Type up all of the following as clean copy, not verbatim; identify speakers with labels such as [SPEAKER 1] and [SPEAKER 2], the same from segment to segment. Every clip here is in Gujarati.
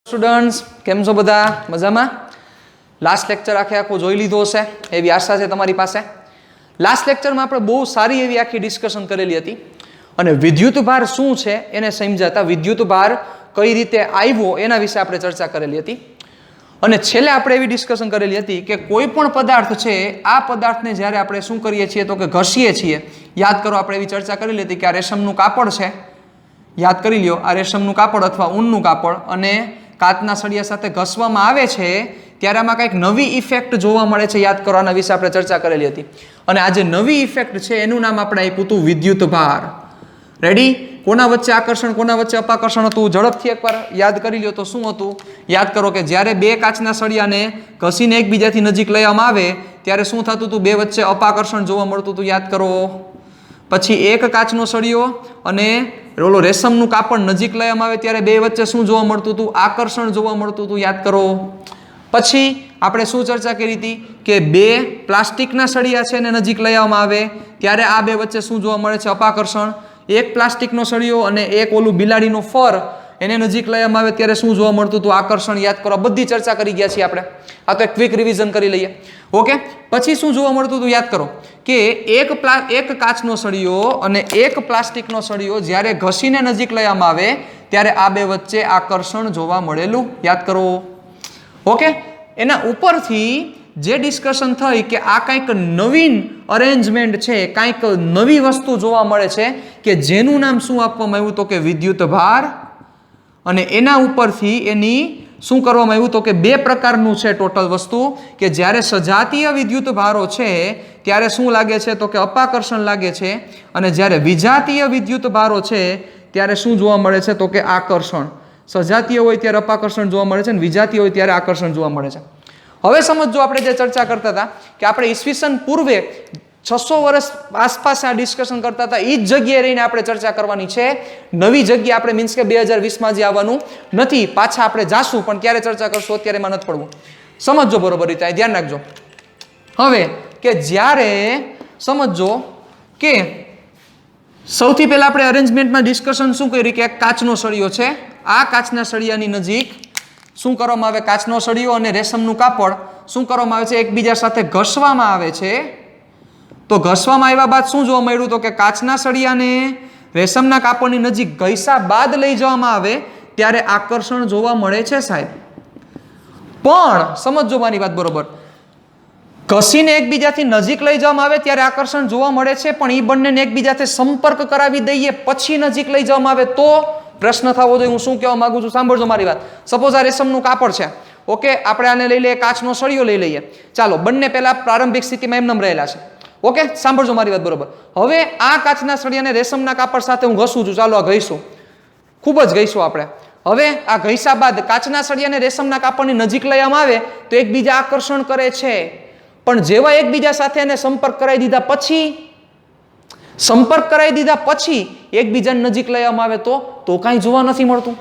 [SPEAKER 1] સ્ટુડન્ટ્સ, કેમ છો બધા? મજામાં? લાસ્ટ લેક્ચર આખો જોઈ લીધો હશે એવી આશા છે તમારી પાસે. લાસ્ટ લેક્ચરમાં આપણે બહુ સારી એવી આખી ડિસ્કશન કરેલી હતી અને વિદ્યુત ભાર શું છે એને સમજાતા, વિદ્યુત ભાર કઈ રીતે આવ્યો એના વિશે આપણે ચર્ચા કરેલી હતી. અને છેલ્લે આપણે એવી ડિસ્કશન કરેલી હતી કે કોઈ પણ પદાર્થ છે, આ પદાર્થને જ્યારે આપણે શું કરીએ છીએ તો કે ઘસીએ છીએ. યાદ કરો, આપણે એવી ચર્ચા કરેલી હતી કે આ રેશમનું કાપડ છે, યાદ કરી લ્યો, આ રેશમનું કાપડ અથવા ઊનનું કાપડ અને કાચના સળિયા સાથે ઘસવામાં આવે છે ત્યારે આમાં કંઈક નવી ઇફેક્ટ જોવા મળે છે. યાદ કરો, આના વિશે આપણે ચર્ચા કરેલી હતી. અને આ જે નવી ઇફેક્ટ છે એનું નામ આપણે આપ્યું હતું વિદ્યુત ભાર. રેડી? કોના વચ્ચે આકર્ષણ, કોના વચ્ચે અપાકર્ષણ હતું? ઝડપથી એકવાર યાદ કરી લ્યો તો શું હતું? યાદ કરો કે જ્યારે બે કાચના સળિયાને ઘસીને એકબીજાથી નજીક લેવામાં આવે ત્યારે શું થતું હતું? બે વચ્ચે અપાકર્ષણ જોવા મળતું હતું. યાદ કરો. પછી એક કાચનો સળિયો અને ઓલો રેશમનું કાપડ નજીક લેવામાં આવે ત્યારે બે વચ્ચે શું જોવા મળતું હતું? આકર્ષણ જોવા મળતું હતું. યાદ કરો. પછી આપણે શું ચર્ચા કરી હતી કે બે પ્લાસ્ટિકના સળિયા છે એને નજીક લેવામાં આવે ત્યારે આ બે વચ્ચે શું જોવા મળે છે? અપાકર્ષણ. એક પ્લાસ્ટિકનો સળિયો અને એક ઓલું બિલાડીનો ફર એને નજીક લેવામાં આવે ત્યારે શું જોવા મળતું હતું? આકર્ષણ. યાદ કરો. બધી ચર્ચા કરી ગયા છીએ આપણે. આ તો એક ક્વિક રિવિઝન કરી લઈએ. ઓકે. પછી શું જોવા મળતું હતું? યાદ કરો કે એક કાચનો સળિયો અને એક પ્લાસ્ટિકનો સળિયો જ્યારે ઘસીને નજીક લેવામાં આવે ત્યારે આ બે વચ્ચે આકર્ષણ જોવા મળેલું. યાદ કરો. ઓકે. એના ઉપરથી જે ડિસ્કશન થઈ કે આ કંઈક નવીન અરેન્જમેન્ટ છે, કંઈક નવી વસ્તુ જોવા મળે છે કે જેનું નામ શું આપવામાં આવ્યું તો કે વિદ્યુત ભાર. અને એના ઉપરથી એની શું કરવામાં આવ્યું તો કે બે પ્રકારનું છે ટોટલ વસ્તુ કે જ્યારે સજાતીય વિદ્યુત ભારો છે ત્યારે શું લાગે છે તો કે અપાકર્ષણ લાગે છે અને જ્યારે વિજાતીય વિદ્યુત ભારો છે ત્યારે શું જોવા મળે છે તો કે આકર્ષણ. સજાતીય હોય ત્યારે અપાકર્ષણ જોવા મળે છે અને વિજાતીય હોય ત્યારે આકર્ષણ જોવા મળે છે. હવે સમજો, આપણે જે ચર્ચા કરતા હતા કે આપણે ઈસવીસન પૂર્વે 600 વર્ષ આસપાસ આ ડિસ્કશન કરતા હતા, એ જ જગ્યાએ રહીને આપણે ચર્ચા કરવાની છે. નવી જગ્યા આપણે મીન્સ કે 2020માં જે આવવાનું નથી, પાછા આપણે જાશું પણ ક્યારે ચર્ચા કરશું, અત્યારે એમાં નથી પડવું. સમજો બરોબર રીતે, ધ્યાન રાખજો. હવે કે જ્યારે સમજો કે સૌથી પહેલા આપણે અરેન્જમેન્ટમાં ડિસ્કશન શું કરી કે એક કાચનો સળિયો છે, આ કાચના સળિયાની નજીક શું કરવામાં આવે? કાચનો સળિયો અને રેશમનું કાપડ શું કરવામાં આવે છે? એકબીજા સાથે ઘસવામાં આવે છે. તો ઘસવામાં આવ્યા બાદ શું જોવા મળ્યું તો કે કાચના સળિયાને રેશમના કાપડની નજીક ઘસ્યા બાદ લઈ જવામાં આવે ત્યારે આકર્ષણ જોવા મળે છે સાહેબ. પણ સમજો મારી વાત બરોબર, ઘસીને એકબીજાથી નજીક લઈ જવામાં આવે ત્યારે આકર્ષણ જોવા મળે છે, પણ એ બંનેને એકબીજાથી સંપર્ક કરાવી દઈએ પછી નજીક લઈ જવામાં આવે તો પ્રશ્ન થવો જોઈએ. હું શું કહેવા માંગુ છું સાંભળજો મારી વાત. સપોઝ આ રેશમનું કાપડ છે. ઓકે. આપણે આને લઈ લઈએ, કાચનો સળિયો લઈ લઈએ. ચાલો, બંને પહેલા પ્રારંભિક સ્થિતિમાં એમનેમ રહેલા છે. ઓકે. સાંભળજો મારી વાત બરોબર. હવે આ કાચના સળિયાને રેશમના કાપડ સાથે હું ઘસું છું. ચાલો, આ ઘઈશું, ખૂબ જ ઘઈશું આપણે. હવે આ ઘસ્યા બાદ કાચના સળિયાને રેશમના કાપડની નજીક લેવામાં આવે તો એકબીજા આકર્ષણ કરે છે, પણ જેવા એકબીજા સાથે એને સંપર્ક કરાવી દીધા પછી એકબીજાને નજીક લેવામાં આવે તો કાંઈ જોવા નથી મળતું.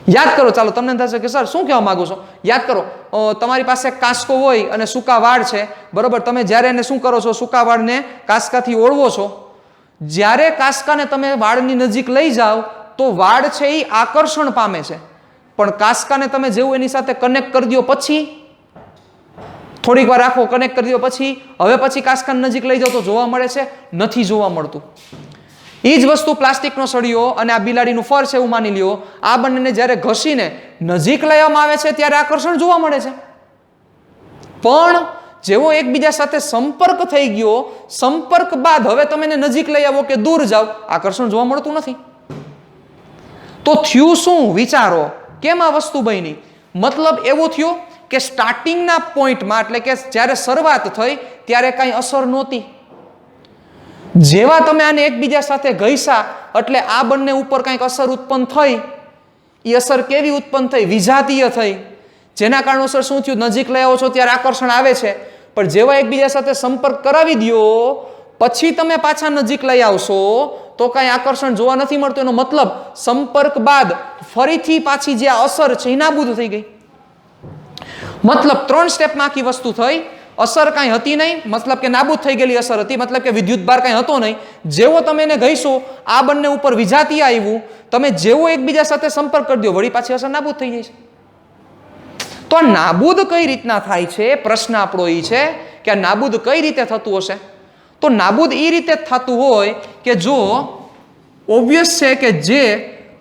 [SPEAKER 1] યાદ કરો. ચાલો, તમને થશે કે સર શું કહેવા માંગુ છો? યાદ કરો, તમારી પાસે કાંસકો હોય અને સૂકા વાળ છે, બરોબર? તમે જ્યારે એને શું કરો છો? સૂકા વાળને કાંસકાથી ઓળવો છો. જ્યારે કાંસકાને તમે વાળની નજીક લઈ જાઓ તો વાળ છે એ આકર્ષણ પામે છે, પણ કાંસકાને તમે જેવું એની સાથે કનેક્ટ કરી દો પછી, થોડીક વાર રાખો, કનેક્ટ કરી દો પછી, હવે પછી કાંસકાને નજીક લઈ જાઓ તો જોવા મળે છે? નથી જોવા મળતું. એ જ વસ્તુ પ્લાસ્ટિકનો સળિયો અને આ બિલાડીનું ફર છે એવું માની લ્યો. આ બંનેને જ્યારે ઘસીને નજીક લેવામાં આવે છે ત્યારે આકર્ષણ જોવા મળે છે, પણ જેવો એકબીજા સાથે સંપર્ક થઈ ગયો, સંપર્ક બાદ હવે તમે એને નજીક લઈ આવો કે દૂર જાઓ, આકર્ષણ જોવા મળતું નથી. તો થયું શું? વિચારો કેમ આ વસ્તુ બની? મતલબ એવું થયું કે સ્ટાર્ટિંગના પોઈન્ટમાં, એટલે કે જ્યારે શરૂઆત થઈ ત્યારે કાંઈ અસર નહોતી. જેવા તમે આને એકબીજા સાથે ઘસ્યા એટલે આ બંને ઉપર કંઈક અસર ઉત્પન્ન થઈ. એ અસર કેવી ઉત્પન્ન થઈ? વિજાતીય થઈ. જેના કારણોસર શું થયું? નજીક લઈ આવો છો ત્યારે આકર્ષણ આવે છે, પણ જેવા એકબીજા સાથે સંપર્ક કરાવી દો પછી તમે પાછા નજીક લઈ આવશો તો કાંઈ આકર્ષણ જોવા નથી મળતું. એનો મતલબ સંપર્ક બાદ ફરીથી પાછી જે આ અસર છે એ નાબૂદ થઈ ગઈ. મતલબ 3 સ્ટેપમાં આખી વસ્તુ થઈ અસર કાંઈ હતી નહીં, મતલબ કે નાબૂદ થઈ ગયેલી અસર હતી, મતલબ કે વિદ્યુતભાર કાંઈ હતો નહીં. જેવો તમે એને ઘઈશો આ બંને ઉપર વિજાતીય આવ્યું, તમે જેવો એકબીજા સાથે સંપર્ક કરી દો વળી પાછી અસર નાબૂદ થઈ જાય છે. તો આ નાબૂદ કઈ રીતના થાય છે, પ્રશ્ન આપણો એ છે કે આ નાબૂદ કઈ રીતે થતું હશે. તો નાબૂદ એ રીતે જ થતું હોય કે જો ઓબ્વિયસ છે કે જે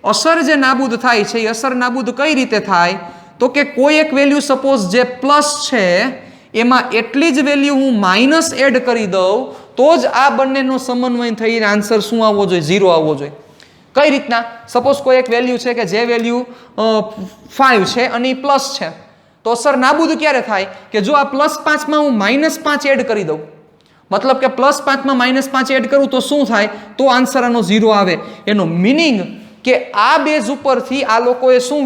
[SPEAKER 1] અસર જે નાબૂદ થાય છે એ અસર નાબૂદ કઈ રીતે થાય, તો કે કોઈ એક વેલ્યુ સપોઝ જે પ્લસ છે એમાં એટલી જ વેલ્યુ હું માઇનસ એડ કરી દઉં તો જ આ બંનેનો સમન્વય થઈને આન્સર શું આવવો જોઈએ, 0 આવવો જોઈએ. કઈ રીતના? સપોઝ કોઈ એક વેલ્યુ છે કે જે વેલ્યુ 5 છે અને એ પ્લસ છે, તો અસર નાબૂદ ક્યારે થાય કે જો આ +5 હું -5 એડ કરી દઉં, મતલબ કે +5 -5 એડ કરું તો શું થાય, તો આન્સર આનો 0 આવે. એનો મીનિંગ કે આ બેઝ ઉપરથી આ લોકોએ શું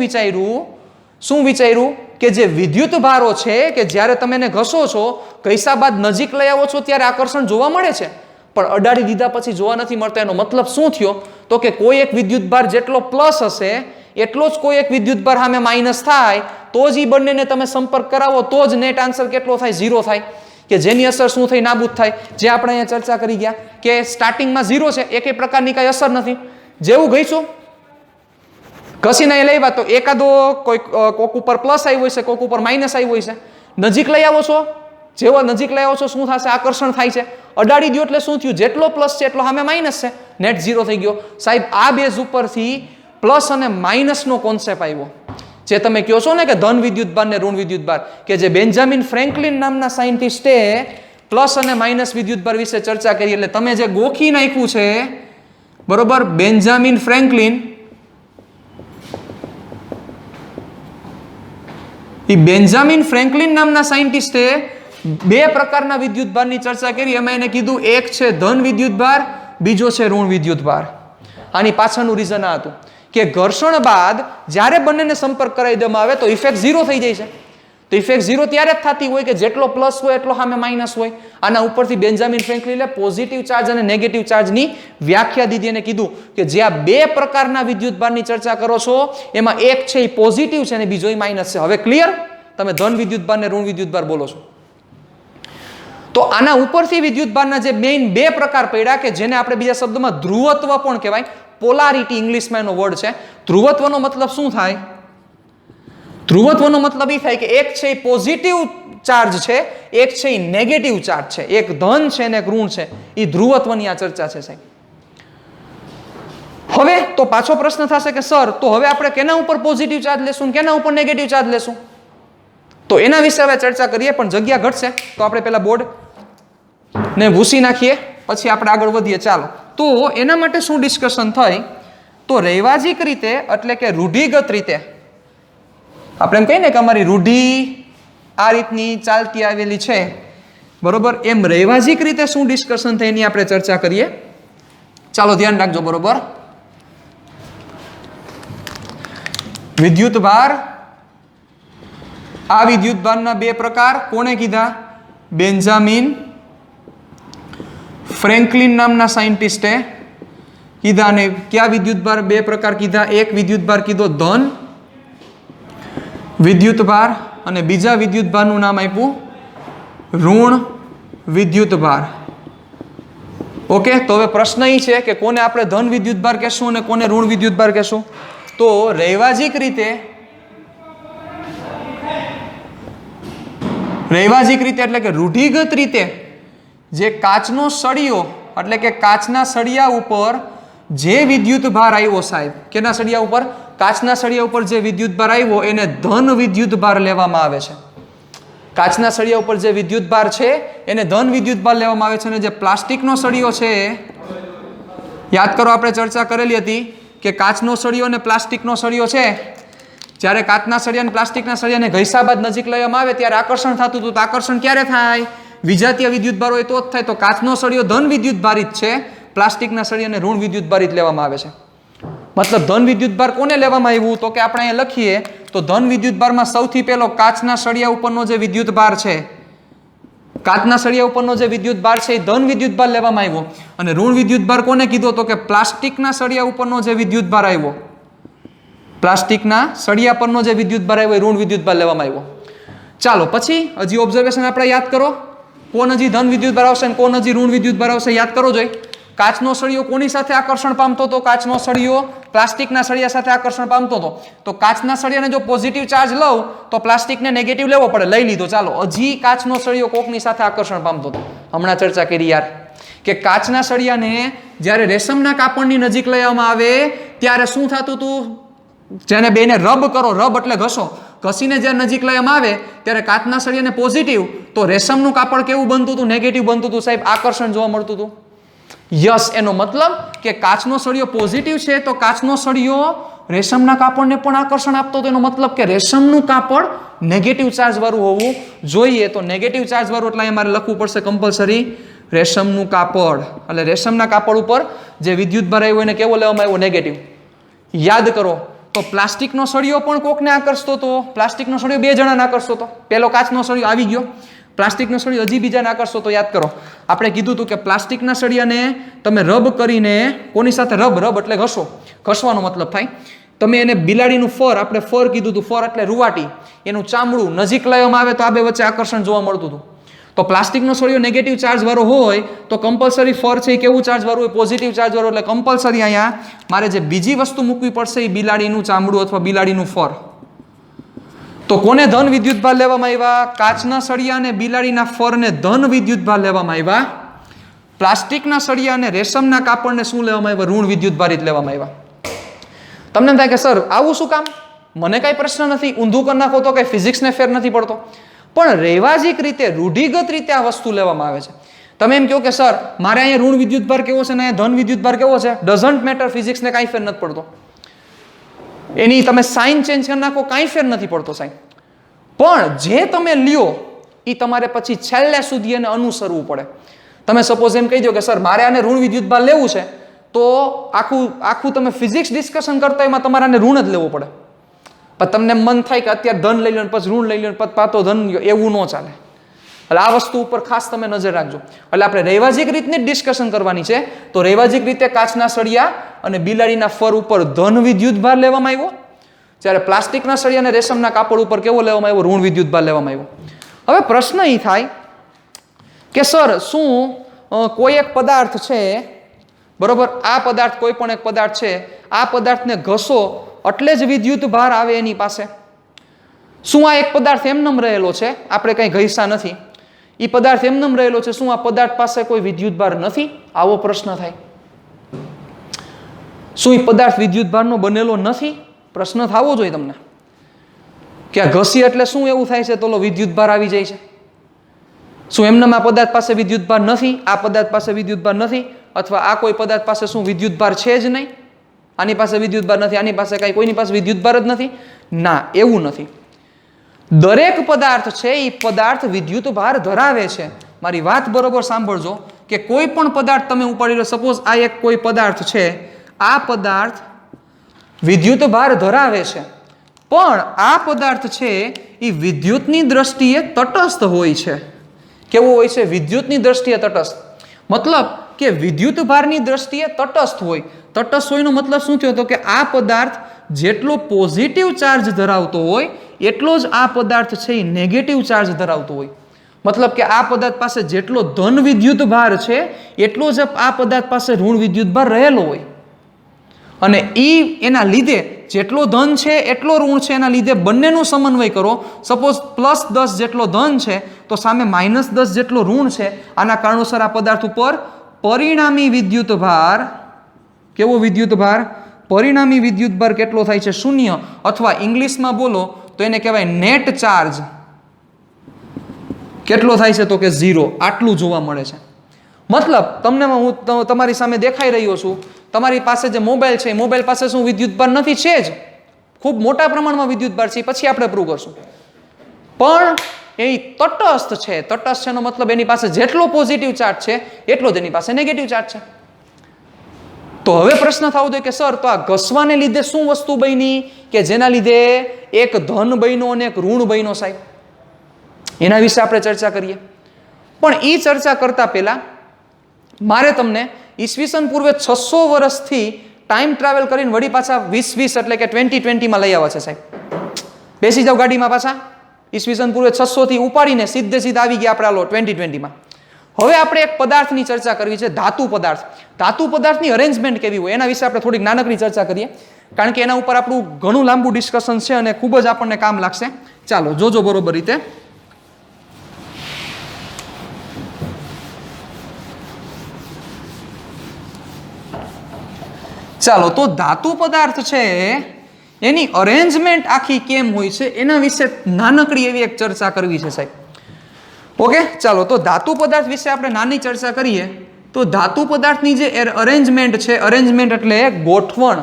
[SPEAKER 1] વિચાર્યું કે જે વિદ્યુત ભારો છે કે જ્યારે તમે એને ઘસો છો, ઘસ્યા બાદ નજીક લઈ આવો છો ત્યારે આકર્ષણ જોવા મળે છે, પણ અડાડી દીધા પછી જોવા નથી મળતા. એનો મતલબ શું થયો, તો કે કોઈ એક વિદ્યુત ભાર જેટલો પ્લસ હશે એટલો જ કોઈ એક વિદ્યુત ભાર સામે માઇનસ થાય, તો જ એ બંનેને તમે સંપર્ક કરાવો તો જ નેટ આન્સર કેટલો થાય, 0 થાય. કે જેની અસર શું થઈ, નાબૂદ થાય. જે આપણે અહીંયા ચર્ચા કરી ગયા કે સ્ટાર્ટિંગમાં 0 છે, એકે પ્રકારની કઈ અસર નથી. જેવું ગઈશું ઘસીને લઈ આવ્યા તો એકાદો કોક ઉપર પ્લસ આવ્યું હશે, કોક ઉપર માઇનસ આવ્યું હશે. નજીક લઈ આવો છો, જેવો નજીક લઈ આવો છો શું થશે, આકર્ષણ થાય છે. અડાડી દો એટલે શું થયું, જેટલો પ્લસ છે એટલો સામે માઇનસ છે, નેટ 0 થઈ ગયો. સાહેબ આ બેઝ ઉપરથી પ્લસ અને માઇનસનો કોન્સેપ્ટ આવ્યો. જે તમે કહો છો ને કે ધન વિદ્યુતભાર ને ઋણ વિદ્યુતભાર, કે જે બેન્જામિન ફ્રેન્કલિન નામના સાયન્ટિસ્ટે પ્લસ અને માઇનસ વિદ્યુતભાર વિશે ચર્ચા કરી. એટલે તમે જે ગોખી નાખ્યું છે બરોબર, બેન્જામિન ફ્રેન્કલિન, એ બેન્જામિન ફ્રેન્કલિન નામના સાયન્ટિસ્ટે 2 પ્રકારના વિદ્યુતભારની ચર્ચા કરી. એમાં એને કીધું એક છે ધન વિદ્યુતભાર, બીજો છે ઋણ વિદ્યુતભાર. આની પાછળનું રીઝન આ હતું કે ઘર્ષણ બાદ જ્યારે બંનેને સંપર્ક કરાવી દેવામાં આવે તો ઇફેક્ટ 0 થઈ જાય છે. તો ઇફેક્ટ 0 ત્યારે જ થતી હોય કે જેટલો પ્લસ હોય એટલો સામે માઇનસ હોય. આના ઉપરથી બેન્જામિન ફ્રેન્કલિને પોઝિટિવ ચાર્જ અને નેગેટિવ ચાર્જની વ્યાખ્યા દીધી અને કીધું કે જે આ 2 પ્રકારના વિદ્યુતભારની ચર્ચા કરો છો એમાં એક છે એ પોઝિટિવ છે અને બીજો એ માઇનસ છે. હવે ક્લિયર? તમે ધન વિદ્યુતભાર ને ઋણ વિદ્યુતભાર બોલો છો. તો આના ઉપરથી વિદ્યુતભારના જે મેઇન 2 પ્રકાર પડ્યા કે જેને આપણે બીજા શબ્દોમાં ધ્રુવત્વ પણ કહેવાય, પોલારિટી ઇંગ્લિશમાં એનો વર્ડ છે. ધ્રુવત્વનો મતલબ શું થાય? ધ્રુવત્વનો મતલબ એ થાય કે એક છે એ પોઝિટિવ ચાર્જ છે, એક છે એ નેગેટિવ ચાર્જ છે, એક ધન છે ને એક ઋણ છે. એ ધ્રુવત્વની આ ચર્ચા છે સાહેબ. હવે તો પાછો પ્રશ્ન થશે કે સર તો હવે આપણે કેના ઉપર પોઝિટિવ ચાર્જ લેશું, કેના ઉપર નેગેટિવ ચાર્જ લેશું? તો એના વિશે હવે ચર્ચા કરીએ, પણ જગ્યા ઘટશે તો આપણે પહેલા બોર્ડ ને ભૂસી નાખીએ, પછી આપણે આગળ વધીએ. ચાલો, તો એના માટે શું ડિસ્કશન થઈ, તો રૈવાજિક રીતે એટલે કે રૂઢિગત રીતે આપણે એમ કહીએ ને કે અમારી રૂઢિ આ રીતની ચાલતી આવેલી છે બરોબર, એમ રૈવાજિક રીતે શું ડિસ્કશન થઈ એની આપણે ચર્ચા કરીએ. ચાલો ધ્યાન રાખજો બરોબર. વિદ્યુત ભાર, આ વિદ્યુત ભારના 2 પ્રકાર કોણે કીધા? બેન્જામિન ફ્રેન્કલિન નામના સાયન્ટિસ્ટે કીધા. અને કયા વિદ્યુતભાર 2 પ્રકાર કીધા? એક વિદ્યુતભાર કીધો ધન વિદ્યુતભાર અને બીજા વિદ્યુતભારનું નામ આપ્યું ઋણ વિદ્યુતભાર. ઓકે, તો હવે પ્રશ્ન એ છે કે કોને આપણે ધન વિદ્યુતભાર કહેશું અને કોને ઋણ વિદ્યુતભાર કહેશું? તો રૈવાજિક રીતે એટલે કે રૂઢિગત રીતે જે કાચનો સળિયો એટલે કે કાચના સળિયા ઉપર જે વિદ્યુત ભાર આવ્યો સાહેબ, કેના સળિયા ઉપર? કાચના સળિયા ઉપર જે વિદ્યુત ભાર આવ્યો એને ધન વિદ્યુત ભાર લેવામાં આવે છે. કાચના સળિયા ઉપર જે વિદ્યુત ભાર છે એને ધન વિદ્યુત ભાર લેવામાં આવે છે. અને જે પ્લાસ્ટિકનો સળિયો છે, યાદ કરો આપણે ચર્ચા કરેલી હતી કે કાચનો સળિયો અને પ્લાસ્ટિકનો સળિયો છે, જ્યારે કાચના સળિયા અને પ્લાસ્ટિકના સળિયાને ઘસ્યા બાદ નજીક લેવામાં આવે ત્યારે આકર્ષણ થતું હતું. તો આકર્ષણ ક્યારે થાય? વિજાતીય વિદ્યુત ભાર હોય તો જ થાય. તો કાચનો સળિયો ધન વિદ્યુત ભારિત છે, પ્લાસ્ટિકના સળિયાને ઋણ વિદ્યુત ભારિત લેવામાં આવે છે. મતલબ ધન વિદ્યુત ભાર કોને લેવામાં આવ્યું? તો કે આપણે અહીંયા લખીએ તો ધન વિદ્યુત ભારમાં સૌથી પહેલો કાચના સળિયા ઉપરનો જે વિદ્યુત ભાર છે, કાચના સળિયા ઉપરનો જે વિદ્યુત ભાર છે એ ધન વિદ્યુત ભાર લેવામાં આવ્યો. અને ઋણ વિદ્યુત ભાર કોને કીધો? તો કે પ્લાસ્ટિકના સળિયા ઉપરનો જે વિદ્યુત ભાર આવ્યો, પ્લાસ્ટિકના સળિયા પરનો જે વિદ્યુત ભાર આવ્યો એ ઋણ વિદ્યુત ભાર લેવામાં આવ્યો. ચાલો પછી હજી ઓબ્ઝર્વેશન આપણે યાદ કરો. કોણ હજી ધન વિદ્યુતભાર આવશે અને કોણ હજી ઋણ વિદ્યુતભાર આવશે યાદ કરો જોઈએ. કાચનો સળિયો કોની સાથે આકર્ષણ પામતો હતો? કાચનો સળિયો પ્લાસ્ટિકના સળિયા સાથે આકર્ષણ પામતો હતો. તો કાચના સળિયાને જો પોઝિટિવ ચાર્જ લઉં તો પ્લાસ્ટિકને નેગેટિવ લેવો પડે. લઈ લીધો, ચાલો. હજી કાચનો સળિયો કોકની સાથે આકર્ષણ પામતો હતો. હમણાં ચર્ચા કરી યાર કે કાચના સળિયાને જ્યારે રેશમના કાપડની નજીક લેવામાં આવે ત્યારે શું થતું હતું? જેને બેને રબ કરો, રબ એટલે ઘસો, ઘસીને જ્યારે નજીક લેવામાં આવે ત્યારે કાચના સળિયાને પોઝિટિવ, તો રેશમનું કાપડ કેવું બનતું હતું? નેગેટિવ બનતું હતું. સાહેબ, આકર્ષણ જોવા મળતું હતું. યસ, એનો મતલબ કે કાચનો સળિયો પોઝિટિવ છે તો કાચનો સળિયો રેશમના કાપડને પણ આકર્ષણ આપતો હતો. એનો મતલબ કે રેશમનું કાપડ નેગેટિવ ચાર્જ વાળું હોવું જોઈએ. તો નેગેટિવ ચાર્જ વાળું એટલે અમારે લખવું પડશે કમ્પલસરી રેશમનું કાપડ. એટલે રેશમના કાપડ ઉપર જે વિદ્યુતભાર આવ્યો એને કેવો લેવામાં આવ્યો? નેગેટિવ. યાદ કરો તો પ્લાસ્ટિકનો સળિયો પણ કોકને આકર્ષતો હતો. પ્લાસ્ટિકનો સળિયો બે જણાને આકર્ષતો હતો. પેલો કાચનો સળિયો આવી ગયો, પ્લાસ્ટિકનો સળિયો હજી બીજાને આકર્ષતો હતો. યાદ કરો, આપણે કીધું હતું કે પ્લાસ્ટિકના સળિયાને તમે રબ કરીને, કોની સાથે? રબ, રબ એટલે ઘસો, ઘસવાનો મતલબ થાય. તમે એને બિલાડીનું ફર, આપણે ફર કીધું હતું, ફર એટલે રૂવાટી, એનું ચામડું નજીક લેવામાં આવે તો આ બે વચ્ચે આકર્ષણ જોવા મળતું હતું. તો પ્લાસ્ટિકનો સળિયો નેગેટિવ ચાર્જ વાળો હોય તો કમ્પલસરી ફર છે એ કેવું ચાર્જ વાળું હોય? પોઝિટિવ ચાર્જ વાળું. એટલે કમ્પલસરી અહીંયા મારે જે બીજી વસ્તુ મૂકવી પડશે એ બિલાડીનું ચામડું અથવા બિલાડીનું ફર. તો કોને ધન વિદ્યુતભાર લેવામાં આવ્યા? કાચના સળિયા અને બિલાડીના ફરને ધન વિદ્યુતભાર લેવામાં આવ્યા. પ્લાસ્ટિકના સળિયા અને રેશમના કાપડને શું લેવામાં આવ્યા? ઋણ વિદ્યુતભારિત લેવામાં આવ્યા. તમને એમ થાય કે સર આવું શું કામ? મને કાંઈ પ્રશ્ન નથી, ઊંધું કરી નાખો તો કાંઈ ફિઝિક્સને ફેર નથી પડતો. પણ રહેવાજીક રીતે, રૂઢિગત રીતે આ વસ્તુ લેવામાં આવે છે. તમે એમ કહો કે સર મારે અહીંયા ઋણ વિદ્યુતભાર કેવો છે ને અહીંયા ધન વિદ્યુતભાર કેવો છે? ડઝન્ટ મેટર, ફિઝિક્સને કાંઈ ફેર નથી પડતો. એની તમે સાઇન ચેન્જ કરી નાખો, કાંઈ ફેર નથી પડતો સાઈન. પણ જે તમે લ્યો એ તમારે પછી છેલ્લે સુધી એને અનુસરવું પડે. તમે સપોઝ એમ કહી દો કે સર મારે આને ઋણ વિદ્યુતભાર લેવું છે, તો આખું તમે ફિઝિક્સ ડિસ્કશન કરતા એમાં તમારે આને ઋણ જ લેવો પડે. પણ તમને મન થાય કે અત્યારે ધન લઈ લો, પછી ઋણ લઈ લો, પછી પાતો ધન લો, એવું ન ચાલે. એટલે આ વસ્તુ ઉપર ખાસ તમે નજર રાખજો. એટલે આપણે રૈવાજિક રીતની જ ડિસ્કશન કરવાની છે. તો રૈવાજિક રીતે કાચના સળિયા અને બિલાડીના ફર ઉપર ધન વિદ્યુતભાર લેવામાં આવ્યો, જ્યારે પ્લાસ્ટિકના સળિયા અને રેશમના કાપડ ઉપર કેવો લેવામાં આવ્યો? ઋણ વિદ્યુતભાર લેવામાં આવ્યો. હવે પ્રશ્ન એ થાય કે સર શું કોઈ એક પદાર્થ છે, બરોબર, આ પદાર્થ કોઈ પણ એક પદાર્થ છે, આ પદાર્થને ઘસો એટલે જ વિદ્યુતભાર આવે એની પાસે? શું આ એક પદાર્થ એમનેમ રહેલો છે, આપણે કંઈ ઘસ્યા નથી, એ પદાર્થ એમનેમ રહેલો છે, શું આ પદાર્થ પાસે કોઈ વિદ્યુતભાર નથી? આવો પ્રશ્ન થાય. શું એ પદાર્થ વિદ્યુતભારનો બનેલો નથી? પ્રશ્ન થવો જોઈએ તમને કે આ ઘસી એટલે શું એવું થાય છે તો વિદ્યુતભાર આવી જાય છે? શું એમનેમ આ પદાર્થ પાસે વિદ્યુતભાર નથી? આ પદાર્થ પાસે વિદ્યુતભાર નથી? અથવા આ કોઈ પદાર્થ પાસે શું વિદ્યુતભાર છે જ નહીં? આની પાસે વિદ્યુતભાર નથી, આની પાસે કાંઈ, કોઈની પાસે વિદ્યુતભાર જ નથી? ના, એવું નથી. દરેક પદાર્થ છે એ પદાર્થ વિદ્યુતભાર ધરાવે છે. મારી વાત બરોબર સાંભળજો કે કોઈ પણ પદાર્થ તમે ઉપાડી લો, સપોઝ આ એક કોઈ પદાર્થ છે, આ પદાર્થ વિદ્યુતભાર ધરાવે છે, પણ આ પદાર્થ છે એ વિદ્યુતની દ્રષ્ટિએ તટસ્થ હોય છે. કેવું હોય છે? વિદ્યુતની દ્રષ્ટિએ તટસ્થ. મતલબ કે વિદ્યુતભારની દ્રષ્ટિએ તટસ્થ હોય. તટસ્થ હોયનો મતલબ શું થયો? તો કે આ પદાર્થ જેટલો પોઝિટિવ ચાર્જ ધરાવતો હોય એટલો જ આ પદાર્થ છે એ નેગેટિવ ચાર્જ ધરાવતો હોય. મતલબ કે આ પદાર્થ પાસે જેટલો ધન વિદ્યુતભાર છે એટલો જ આ પદાર્થ પાસે ઋણ વિદ્યુતભાર રહેલો હોય. અને એના લીધે જેટલો ધન છે એટલો ઋણ છે, એના લીધે બંનેનો સમન્વય કરો. સપોઝ +10 જેટલો ધન છે તો સામે -10 જેટલો ઋણ છે. આના કારણોસર આ પદાર્થ ઉપર પરિણામી વિદ્યુતભાર, કેવો વિદ્યુતભાર? પરિણામી વિદ્યુતભાર કેટલો થાય છે? 0. અથવા ઇંગ્લિશમાં બોલો તો એને કહેવાય નેટ ચાર્જ. કેટલો થાય છે? તો કે 0. આટલું જોવા મળે છે. મતલબ તમને હું તમારી સામે દેખાઈ રહ્યો છું, તમારી પાસે જે મોબાઈલ છે, મોબાઈલ પાસે શું વિદ્યુતભાર નથી? છે જ, ખૂબ મોટા પ્રમાણમાં વિદ્યુતભાર છે, પછી આપણે પ્રૂવ કરશું. પણ એ તટસ્થ છે. તટસ્થ છેનો મતલબ એની પાસે જેટલો પોઝિટિવ ચાર્જ છે એટલો જ એની પાસે નેગેટિવ ચાર્જ છે. તો હવે પ્રશ્ન થવો જોઈએ કે સર તો આ ઘસવાને લીધે શું વસ્તુ બની કે જેના લીધે એક ધન બન્યો અને એક ઋણ બન્યો? સાહેબ એના વિશે આપણે ચર્ચા કરીએ. પણ એ ચર્ચા કરતા પહેલા મારે તમને ઈસવીસન પૂર્વે 600 વર્ષથી ટાઈમ ટ્રાવેલ કરીને વળી પાછા 2020 એટલે કે 2020માં લઈ આવ્યા છે. સાહેબ બેસી જાઓ ગાડીમાં પાછા. ઈસવીસન પૂર્વે 600 થી ઉપાડીને સીધે સીધા આવી ગયા આપણે 2020માં. હવે આપણે એક પદાર્થની ચર્ચા કરવી છે, ધાતુ પદાર્થ. ધાતુ પદાર્થની અરેન્જમેન્ટ કેવી હોય એના વિશે આપણે થોડીક નાનકડી ચર્ચા કરીએ, કારણ કે એના ઉપર આપણું ઘણું લાંબુ ડિસ્કશન છે અને ખૂબ જ આપણને કામ લાગશે. ચાલો જોજો બરોબર રીતે. ચાલો, તો ધાતુ પદાર્થ છે એની અરેન્જમેન્ટ આખી કેમ હોય છે એના વિશે નાનકડી એવી એક ચર્ચા કરવી છે સાહેબ. ઓકે, ચાલો, તો ધાતુ પદાર્થ વિશે આપણે નાની ચર્ચા કરીએ. તો ધાતુ પદાર્થની જે અરેન્જમેન્ટ છે, અરેન્જમેન્ટ એટલે ગોઠવણ.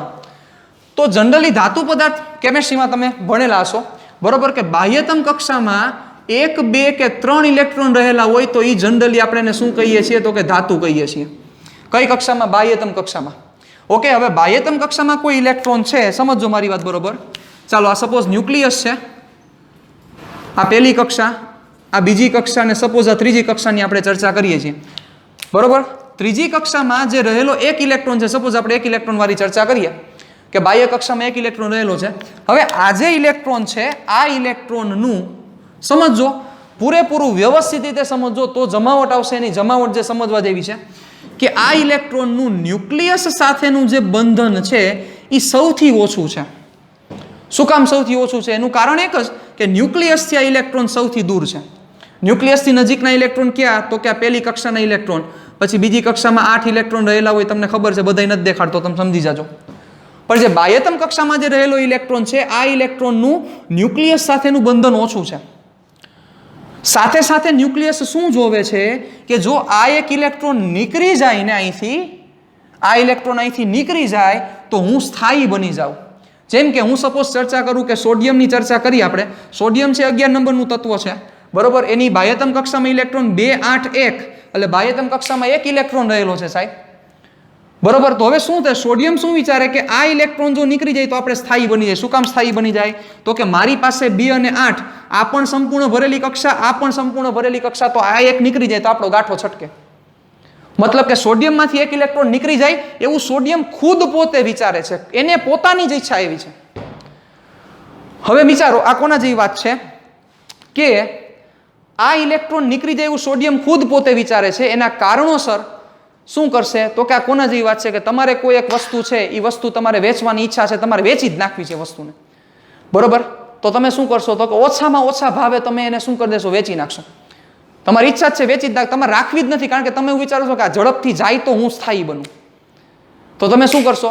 [SPEAKER 1] તો જનરલી ધાતુ પદાર્થ કેમેસ્ટ્રીમાં તમે ભણેલા હશો, બરોબર, કે બાહ્યતમ કક્ષામાં 1, 2 કે 3 ઇલેક્ટ્રોન રહેલા હોય તો એ જનરલી આપણે એને શું કહીએ છીએ, તો કે ધાતુ કહીએ છીએ. કઈ કક્ષામાં? બાહ્યતમ કક્ષામાં. ઓકે, હવે બાહ્યતમ કક્ષામાં કોઈ ઇલેક્ટ્રોન છે, સમજો મારી વાત બરોબર. ચાલો, આ સપોઝ ન્યુક્લિયસ છે, આ પહેલી કક્ષા, આ બીજી કક્ષા અને સપોઝ આ ત્રીજી કક્ષાની આપણે ચર્ચા કરીએ છીએ, બરોબર. ત્રીજી કક્ષામાં જે રહેલો એક ઇલેક્ટ્રોન છે, સપોઝ આપણે એક ઇલેક્ટ્રોન વાળી ચર્ચા કરીએ કે બાહ્ય કક્ષામાં એક ઇલેક્ટ્રોન રહેલો છે. હવે આ જે ઇલેક્ટ્રોન છે, આ ઇલેક્ટ્રોનનું સમજો, પૂરેપૂરું વ્યવસ્થિત રીતે સમજો તો જમાવટ આવશે. એની જમાવટ જે સમજવા જેવી છે કે આ ઇલેક્ટ્રોનનું ન્યુક્લિયસ સાથેનું જે બંધન છે એ સૌથી ઓછું છે. શું કામ સૌથી ઓછું છે? એનું કારણ એક જ કે ન્યુક્લિયસથી આ ઇલેક્ટ્રોન સૌથી દૂર છે. ન્યુક્લિયસથી નજીકના ઇલેક્ટ્રોન ક્યાં? તો કે આ પહેલી કક્ષાના ઇલેક્ટ્રોન, પછી બીજી કક્ષામાં 8 ઇલેક્ટ્રોન રહેલા હોય, તમને ખબર છે, બધાય નથી દેખાડતો, તમે સમજી જાજો. પણ જે બાહ્યતમ કક્ષામાં જે રહેલો ઇલેક્ટ્રોન છે, આ ઇલેક્ટ્રોનનું ન્યુક્લિયસ સાથેનું બંધન ઓછું છે. સાથે સાથે ન્યુક્લિયસ શું જોવે છે કે જો આ એક ઇલેક્ટ્રોન નીકળી જાય ને અહીંથી, આ ઇલેક્ટ્રોન અહીંથી નીકળી જાય તો હું સ્થાયી બની જાઉં. જેમ કે હું સપોઝ ચર્ચા કરું કે સોડિયમની ચર્ચા કરી આપણે. સોડિયમ છે 11 નંબરનું તત્વ છે, બરોબર. એની બાહ્યતમ કક્ષામાં ઇલેક્ટ્રોન 2, 8, 1, એટલે બાહ્યતમ કક્ષામાં એક ઇલેક્ટ્રોન રહેલો છે સાહેબ, બરોબર. તો હવે શું થાય? સોડિયમ શું વિચારે કે આ ઇલેક્ટ્રોન જો નીકળી જાય તો આપણે સ્થાયી બની જાય. શું કામ સ્થાયી બની જાય? તો કે મારી પાસે 2 અને 8 આ પણ સંપૂર્ણ ભરેલી કક્ષા, આ પણ સંપૂર્ણ ભરેલી કક્ષા, તો આ એક નીકળી જાય તો આપણો ગાંઠો છટકે. મતલબ કે સોડિયમમાંથી એક ઇલેક્ટ્રોન નીકળી જાય એવું સોડિયમ ખુદ પોતે વિચારે છે, એને પોતાની જ ઈચ્છા એવી છે. હવે વિચારો આ કોના જેવી વાત છે કે આ ઇલેક્ટ્રોન નીકળી જાય એવું સોડિયમ ખુદ પોતે વિચારે છે. એના કારણોસર શું કરશે? તો કે આ કોના જેવી વાત છે કે તમારે કોઈ એક વસ્તુ છે, એ વસ્તુ તમારે વેચવાની ઈચ્છા છે, તમારે વેચી જ નાખવી છે વસ્તુને, બરોબર. તો તમે શું કરશો? તો કે ઓછામાં ઓછા ભાવે તમે એને શું કરી દેશો? વેચી નાખશો. તમારી ઈચ્છા જ છે વેચી જ નાખ, તમારે રાખવી જ નથી, કારણ કે તમે એવું વિચારો છો કે આ ઝડપથી જાય તો હું સ્થાયી બનું. તો તમે શું કરશો?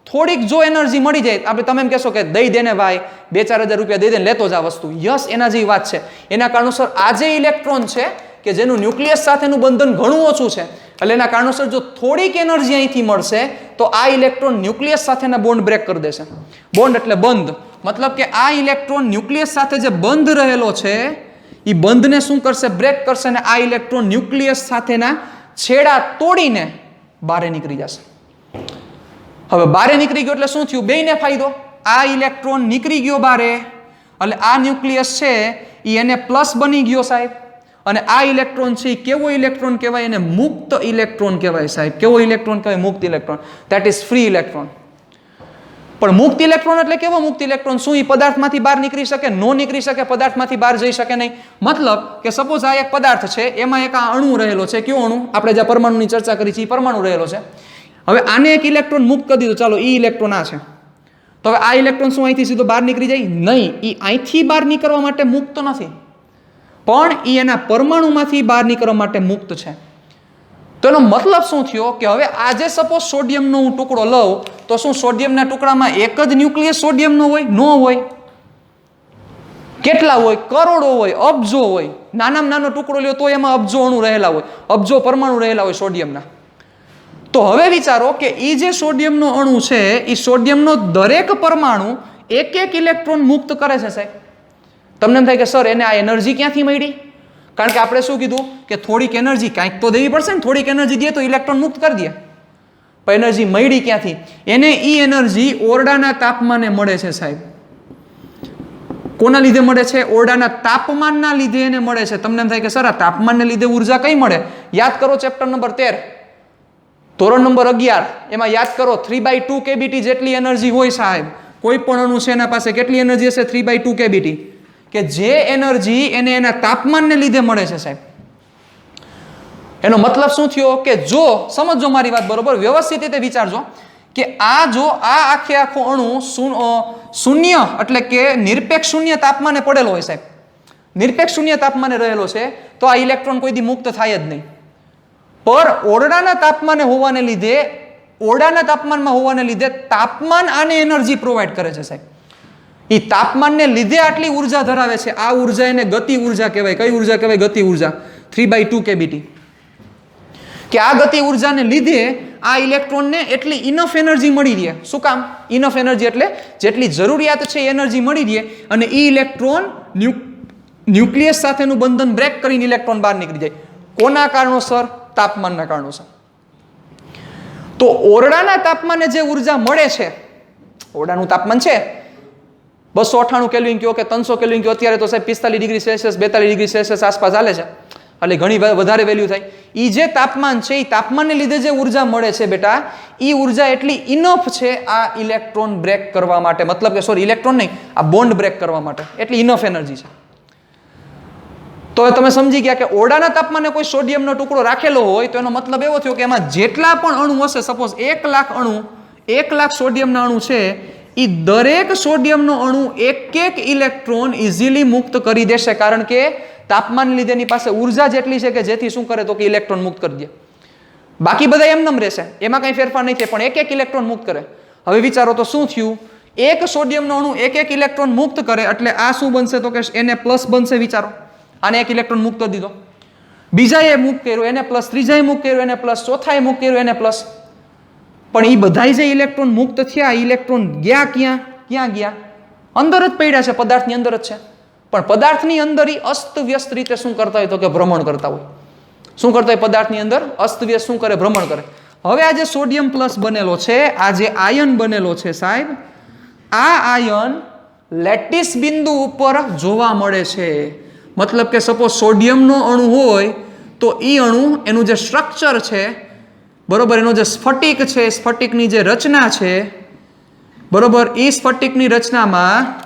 [SPEAKER 1] થોડીક જો એનર્જી મળી જાય, આપણે તમે એમ કહેશો કે દઈ દેને ભાઈ, 2-4 હજાર રૂપિયા દઈ દે, લેતો જ આ વસ્તુ. યસ, એના જેવી વાત છે. એના કારણોસર આ જે ઇલેક્ટ્રોન છે કે જેનું ન્યુક્લિયસ સાથેનું બંધન ઘણું ઓછું છે, એટલે એના કારણોસર જો થોડીક એનર્જી અહીંથી મળશે તો આ ઇલેક્ટ્રોન ન્યુક્લિયસ સાથેના બોન્ડ બ્રેક કરી દેશે. બોન્ડ એટલે બંધ, મતલબ કે આ ઇલેક્ટ્રોન ન્યુક્લિયસ સાથે જે બંધ રહેલો છે એ બંધને શું કરશે? બ્રેક કરશે, અને આ ઇલેક્ટ્રોન ન્યુક્લિયસ સાથેના છેડા તોડીને બહાર નીકળી જશે. હવે બહાર નીકળી ગયો એટલે શું થયું? બેયને ફાયદો. આ ઇલેક્ટ્રોન નીકળી ગયો બહાર, એટલે આ ન્યુક્લિયસ છે એ એને પ્લસ બની ગયો સાહેબ, અને આ ઇલેક્ટ્રોન છે એ કેવો ઇલેક્ટ્રોન કહેવાય? એને મુક્ત ઇલેક્ટ્રોન કહેવાય સાહેબ. કેવો ઇલેક્ટ્રોન કહેવાય? મુક્ત electron. That is free electron. પણ મુક્ત ઇલેક્ટ્રોન એટલે કેવો મુક્ત ઇલેક્ટ્રોન? શું એ પદાર્થમાંથી બહાર નીકળી શકે? નો નીકળી શકે, પદાર્થમાંથી બહાર જઈ શકે નહીં. મતલબ કે સપોઝ આ એક પદાર્થ છે, એમાં એક આ અણુ રહેલો છે. કયો અણુ? આપણે જે પરમાણુની ચર્ચા કરી છે એ પરમાણુ રહેલો છે. હવે આને એક ઇલેક્ટ્રોન મુક્ત કરી દીધો, ચાલો એ ઇલેક્ટ્રોન આ છે, તો હવે આ ઇલેક્ટ્રોન શું અહીંથી સીધો બહાર નીકળી જાય? નહીં, એ અહીંથી બહાર નીકળવા માટે મુક્ત નથી, પણ એ એના પરમાણુમાંથી બહાર નીકળવા માટે મુક્ત છે. તો એનો મતલબ શું થયો કે હવે આજે સપોઝ સોડિયમનો હું ટુકડો લઉં તો શું સોડિયમના ટુકડામાં એક જ ન્યુક્લિયસ સોડિયમનો હોય? નો હોય. કેટલા હોય? કરોડો હોય, અબજો હોય. નાનામાં નાનો ટુકડો લ્યો તો એમાં અબજો અણુ રહેલા હોય, અબજો પરમાણુ રહેલા હોય સોડિયમના. તો હવે વિચારો કે એ જે સોડિયમનો અણુ છે એ સોડિયમનો દરેક પરમાણુ એક એક ઇલેક્ટ્રોન મુક્ત કરે છે સાહેબ. તમને એમ થાય કે સર એને આ એનર્જી ક્યાંથી મળી? કારણ કે આપણે શું કીધું કે થોડીક એનર્જી કાંઈક તો દેવી પડશે ને, થોડીક એનર્જી દે તો ઇલેક્ટ્રોન મુક્ત કરી દે. પણ એનર્જી મળી ક્યાંથી? એને એ એનર્જી ઓરડાના તાપમાને મળે છે સાહેબ. કોના લીધે મળે છે? ઓરડાના તાપમાનના લીધે એને મળે છે. તમને એમ થાય કે સર આ તાપમાનને લીધે ઉર્જા કઈ મળે? યાદ કરો ચેપ્ટર નંબર 13, ધોરણ નંબર 11, એમાં યાદ કરો 3/2 kBT જેટલી એનર્જી હોય સાહેબ. કોઈ પણ અણુ છે એના પાસે કેટલી એનર્જી હશે? 3/2 kBT, કે જે એનર્જી એને એના તાપમાનને લીધે મળે છે સાહેબ. એનો મતલબ શું થયો કે જો સમજો મારી વાત બરોબર, વ્યવસ્થિત રીતે વિચારજો કે આ જો આ આખો અણુ શૂન્ય એટલે કે નિરપેક્ષ શૂન્ય તાપમાને પડેલો હોય સાહેબ, નિરપેક્ષ શૂન્ય તાપમાને રહેલો છે, તો આ ઇલેક્ટ્રોન કોઈ દી મુક્ત થાય જ નહીં. પર ઓરડાના તાપમાને હોવાને લીધે, ઓરડાના તાપમાનમાં હોવાને લીધે તાપમાન આને એનર્જી પ્રોવાઈડ કરે છે સાહેબ. એ તાપમાનને લીધે આટલી ઉર્જા ધરાવે છે. આ ઉર્જા એને ગતિ ઉર્જા કહેવાય. કઈ ઉર્જા કહેવાય? ગતિ ઉર્જા. 3/2 kBT. કે આ ગતિ ઉર્જાને લીધે આ ઇલેક્ટ્રોનને એટલી ઇનફ એનર્જી મળી રહે. શું કામ? ઇનફ એનર્જી એટલે જેટલી જરૂરિયાત છે એ એનર્જી મળી રહે અને એ ઇલેક્ટ્રોન ન્યુક્લિયસ સાથેનું બંધન બ્રેક કરીને ઇલેક્ટ્રોન બહાર નીકળી જાય. કોના કારણોસર? તાપમાનના કારણોસર. તો ઓરડાના તાપમાને જે ઉર્જા મળે છે, ઓરડાનું તાપમાન છે 298 કેલ્વિન કયો કે 300 કેલ્વિન કયો, અત્યારે તો સાહેબ 45 ડિગ્રી સેલ્સિયસ 42 ડિગ્રી સેલ્સિયસ આસપાસ ચાલે છે, એટલે ઘણી વધારે વેલ્યુ થાય. એ જે તાપમાન છે એ તાપમાનને લીધે જે ઉર્જા મળે છે બેટા, એ ઉર્જા એટલી ઇનફ છે આ ઇલેક્ટ્રોન બ્રેક કરવા માટે, મતલબ કે સોરી ઇલેક્ટ્રોન નહીં, આ બોન્ડ બ્રેક કરવા માટે એટલી ઇનફ એનર્જી છે. તો તમે સમજી ગયા કે ઓરડાના તાપમાને કોઈ સોડિયમનો ટુકડો રાખેલો હોય તો એનો મતલબ એવો થયો કે એમાં જેટલા પણ અણુ હશે, સપોઝ 1 લાખ અણુ, 1 લાખ સોડિયમના અણુ છે, એ દરેક સોડિયમનો અણુ એક ઇલેક્ટ્રોન ઇઝીલી મુક્ત કરી દેશે, કારણ કે તાપમાન લીધે એની પાસે ઉર્જા જેટલી છે કે જેથી શું કરે તો કે ઇલેક્ટ્રોન મુક્ત કરી દે. બાકી બધા એમનેમ રહેશે, એમાં કંઈ ફેરફાર નહીં થાય, પણ એક ઇલેક્ટ્રોન મુક્ત કરે. હવે વિચારો તો શું થયું? એક સોડિયમનો અણુ એક ઇલેક્ટ્રોન મુક્ત કરે એટલે આ શું બનશે તો કે Na+ બનશે. વિચારો, આને એક ઇલેક્ટ્રોન મુક્ત કરી દીધો, બીજાએ મુક્ત કર્યો Na+, ત્રીજાએ મુક્ત કર્યો Na+, ચોથાએ મુક્ત કર્યો Na+. પણ એ બધાય જે ઇલેક્ટ્રોન મુક્ત થયા, ઇલેક્ટ્રોન ગયા ક્યાં ગયા? અંદર જ પડ્યા છે, પદાર્થની અંદર જ છે. પણ પદાર્થની અંદર એ અસ્તવ્યસ્ત રીતે શું કરતા હોય તો કે ભ્રમણ કરતા હોય. શું કરતા હોય? પદાર્થની અંદર અસ્તવ્યસ્ત શું કરે? ભ્રમણ કરે. હવે આ જે સોડિયમ પ્લસ બનેલો છે, આ જે આયન બનેલો છે સાહેબ, આ આયન લેટિસ બિંદુ ઉપર જોવા મળે છે. મતલબ કે સપોઝ સોડિયમનો અણુ હોય તો એ અણુ, એનું જે સ્ટ્રક્ચર છે બરોબર, એનો જે સ્ફટિક છે, સ્ફટિકની જે રચના છે બરોબર, એ સ્ફટિકની રચનામાં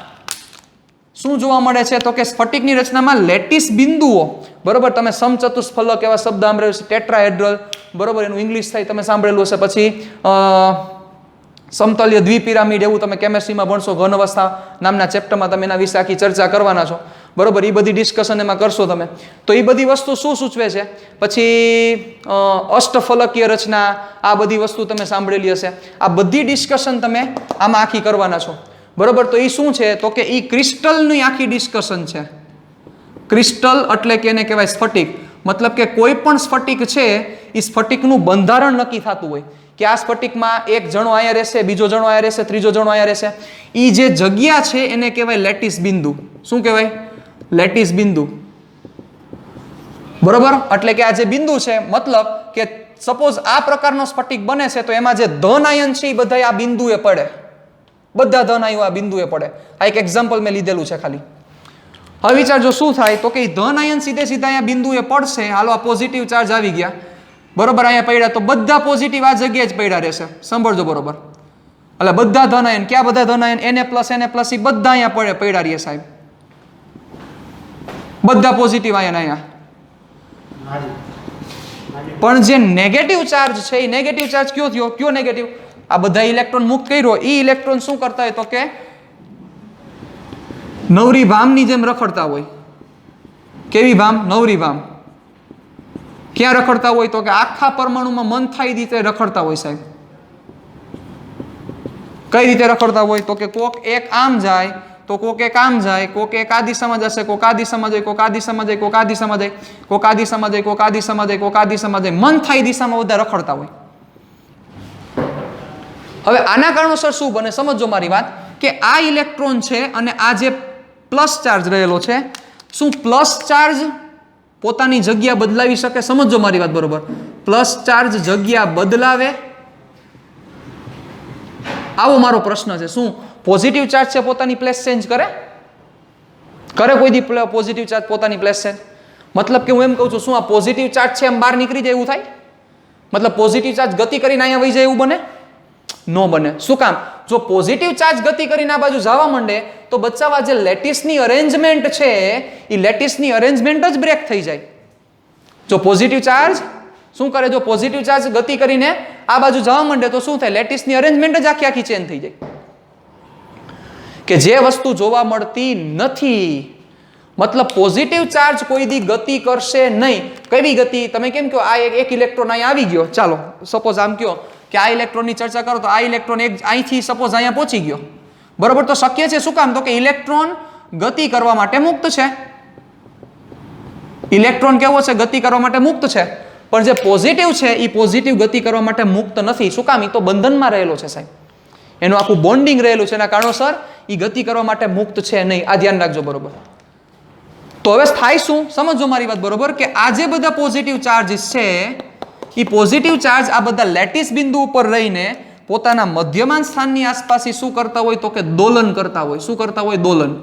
[SPEAKER 1] શું જોવા મળે છે તો કે સ્ફટિકની રચનામાં લેટિસ બિંદુઓ બરોબર. તમે સમચતુષ્ફલક એવા શબ્દ સાંભળેલો છે, ટેટ્રાહેડ્રલ બરોબર, એનું ઇંગ્લિશ થાય તમે સાંભળેલું હશે. પછી સમતલ્ય દ્વિપિરામિડ એવું તમે કેમેસ્ટ્રીમાં ભણશો, ઘન અવસ્થા નામના ચેપ્ટરમાં તમે એના વિશે આખી ચર્ચા કરવાના છો બરોબર. એ બધી ડિસ્કશન એમાં કરશો તમે. તો એ બધી વસ્તુ શું સૂચવે છે? પછી અષ્ટફલકીય રચના, આ બધી વસ્તુ તમે સાંભળેલી હશે. આ બધી ડિસ્કશન તમે આમાં આખી કરવાના છો બરોબર. તો એ શું છે તો કે એ ક્રિસ્ટલની આખી ડિસ્કશન છે. ક્રિસ્ટલ એટલે કે એને કહેવાય સ્ફટિક. મતલબ કે કોઈ પણ સ્ફટિક છે એ સ્ફટિકનું બંધારણ નક્કી થતું હોય કે આ સ્ફટિકમાં એક જણો અહીંયા રહેશે, બીજો જણો અહીંયા રહેશે, ત્રીજો જણો અહીંયા રહેશે. એ જે જગ્યા છે એને કહેવાય લેટિસ બિંદુ. શું કહેવાય? લેટિસ બિંદુ બરોબર. એટલે કે આ જે બિંદુ છે, મતલબ કે સપોઝ આ પ્રકારનો સ્ફટિક બને છે તો એમાં જે ધન આયન છે એ બધા આ બિંદુએ પડે, બધા ધન આયન આ બિંદુએ પડે. આ એક એક્ઝામ્પલ મેં લીધેલું છે ખાલી. હવે વિચારજો શું થાય તો કે ધન આયન સીધે સીધા અહીંયા બિંદુએ પડશે. હાલો આ પોઝિટિવ ચાર્જ આવી ગયા બરોબર, અહીંયા પડ્યા તો બધા પોઝિટિવ આ જગ્યાએ જ પડ્યા રહેશે. સાંભળજો બરોબર. એટલે બધા ધન આયન, ક્યાં બધા ધન આયન? Na+, એ બધા અહીંયા પડ્યા રહે સાહેબ, બધા પોઝિટિવ આયન અહીંયા. પણ જે નેગેટિવ ચાર્જ છે એ નેગેટિવ ચાર્જ કયો થયો? કયો નેગેટિવ? આ બધા ઇલેક્ટ્રોન મુક્ત કર્યો, એ ઇલેક્ટ્રોન શું કરતા હોય તો કે નવરી ભામની જેમ રખડતા હોય. કેવી ભામ? નવરી ભામ. ક્યાં રખડતા હોય તો કે આખા પરમાણુમાં મન થાય રીતે રખડતા હોય સાહેબ. કઈ રીતે રખડતા હોય તો કે કોક એક આમ જાય તો કોક એક આમ જાય, કોક એક આ દિશામાં જશે, કોક આ દિશામાં જાય, કોક આ દિશામાં જાય, કોક આ દિશામાં જાય, કોક આ દિશામાં જાય, કોક આ દિશામાં જાય, કોક આ દિશામાં જાય. મન થાય દિશામાં બધા રખડતા હોય. હવે આના કારણોસર શું બને? સમજો મારી વાત કે આ ઇલેક્ટ્રોન છે અને આ જે પ્લસ ચાર્જ રહેલો છે, શું પ્લસ ચાર્જ પોતાની જગ્યા બદલાવી શકે? સમજો મારી વાત બરોબર. પ્લસ ચાર્જ જગ્યા બદલાવે? આવો મારો પ્રશ્ન છે. શું પોઝિટિવ ચાર્જ છે પોતાની પ્લેસ ચેન્જ કરે? કોઈ દી પોઝિટિવ ચાર્જ પોતાની પ્લેસ ચેન્જ? મતલબ કે હું એમ કહું છું, શું આ પોઝિટિવ ચાર્જ છે એમ બહાર નીકળી જાય એવું થાય? મતલબ પોઝિટિવ ચાર્જ ગતિ કરીને અહીંયા વહી જાય એવું બને? ન બને. શું કામ? જો પોઝિટિવ ચાર્જ ગતિ કરીને આ બાજુ જવા માંડે તો બચ્ચાવા જે લેટિસની અરેન્જમેન્ટ છે એ લેટિસની અરેન્જમેન્ટ જ બ્રેક થઈ જાય. જો પોઝિટિવ ચાર્જ શું કરે? જો પોઝિટિવ ચાર્જ ગતિ કરીને આ બાજુ જવા માંડે તો શું થાય? લેટિસની અરેન્જમેન્ટ જ આખી ચેન્જ થઈ જાય, કે જે વસ્તુ જોવા મળતી નથી. મતલબ પોઝિટિવ ચાર્જ કોઈ દી ગતિ કરશે નહીં. કેવી ગતિ? તમે કેમ કહો આ એક ઇલેક્ટ્રોન અહીંયા આવી ગયો, ચાલો સપોઝ આમ કહો કે આ ઇલેક્ટ્રોનની ચર્ચા કરો તો આ ઇલેક્ટ્રોન એક અહીંથી સપોઝ અહીંયા પહોંચી ગયો, બરોબર? તો શક્ય છે. શું કામ? તો કે ઇલેક્ટ્રોન ગતિ કરવા માટે મુક્ત છે. ઇલેક્ટ્રોન કેવો છે? ગતિ કરવા માટે મુક્ત છે. પણ જે પોઝિટિવ છે એ પોઝિટિવ ગતિ કરવા માટે મુક્ત નથી. શું કામ? એ તો બંધનમાં રહેલો છે સાહેબ, એનું આખું બોન્ડિંગ રહેલું છે, એના કારણોસર એ ગતિ કરવા માટે મુક્ત છે નહીં. આ ધ્યાન રાખજો, બરોબર? તો હવે થાય શું? સમજો મારી વાત, બરોબર? કે આ જે બધા પોઝિટિવ ચાર્જીસ છે એ પોઝિટિવ ચાર્જ આ બધા લેટિસ બિંદુ ઉપર રહીને પોતાના મધ્યમાન સ્થાનની આસપાસ શું કરતા હોય? તો કે દોલન કરતા હોય. શું કરતા હોય? દોલન.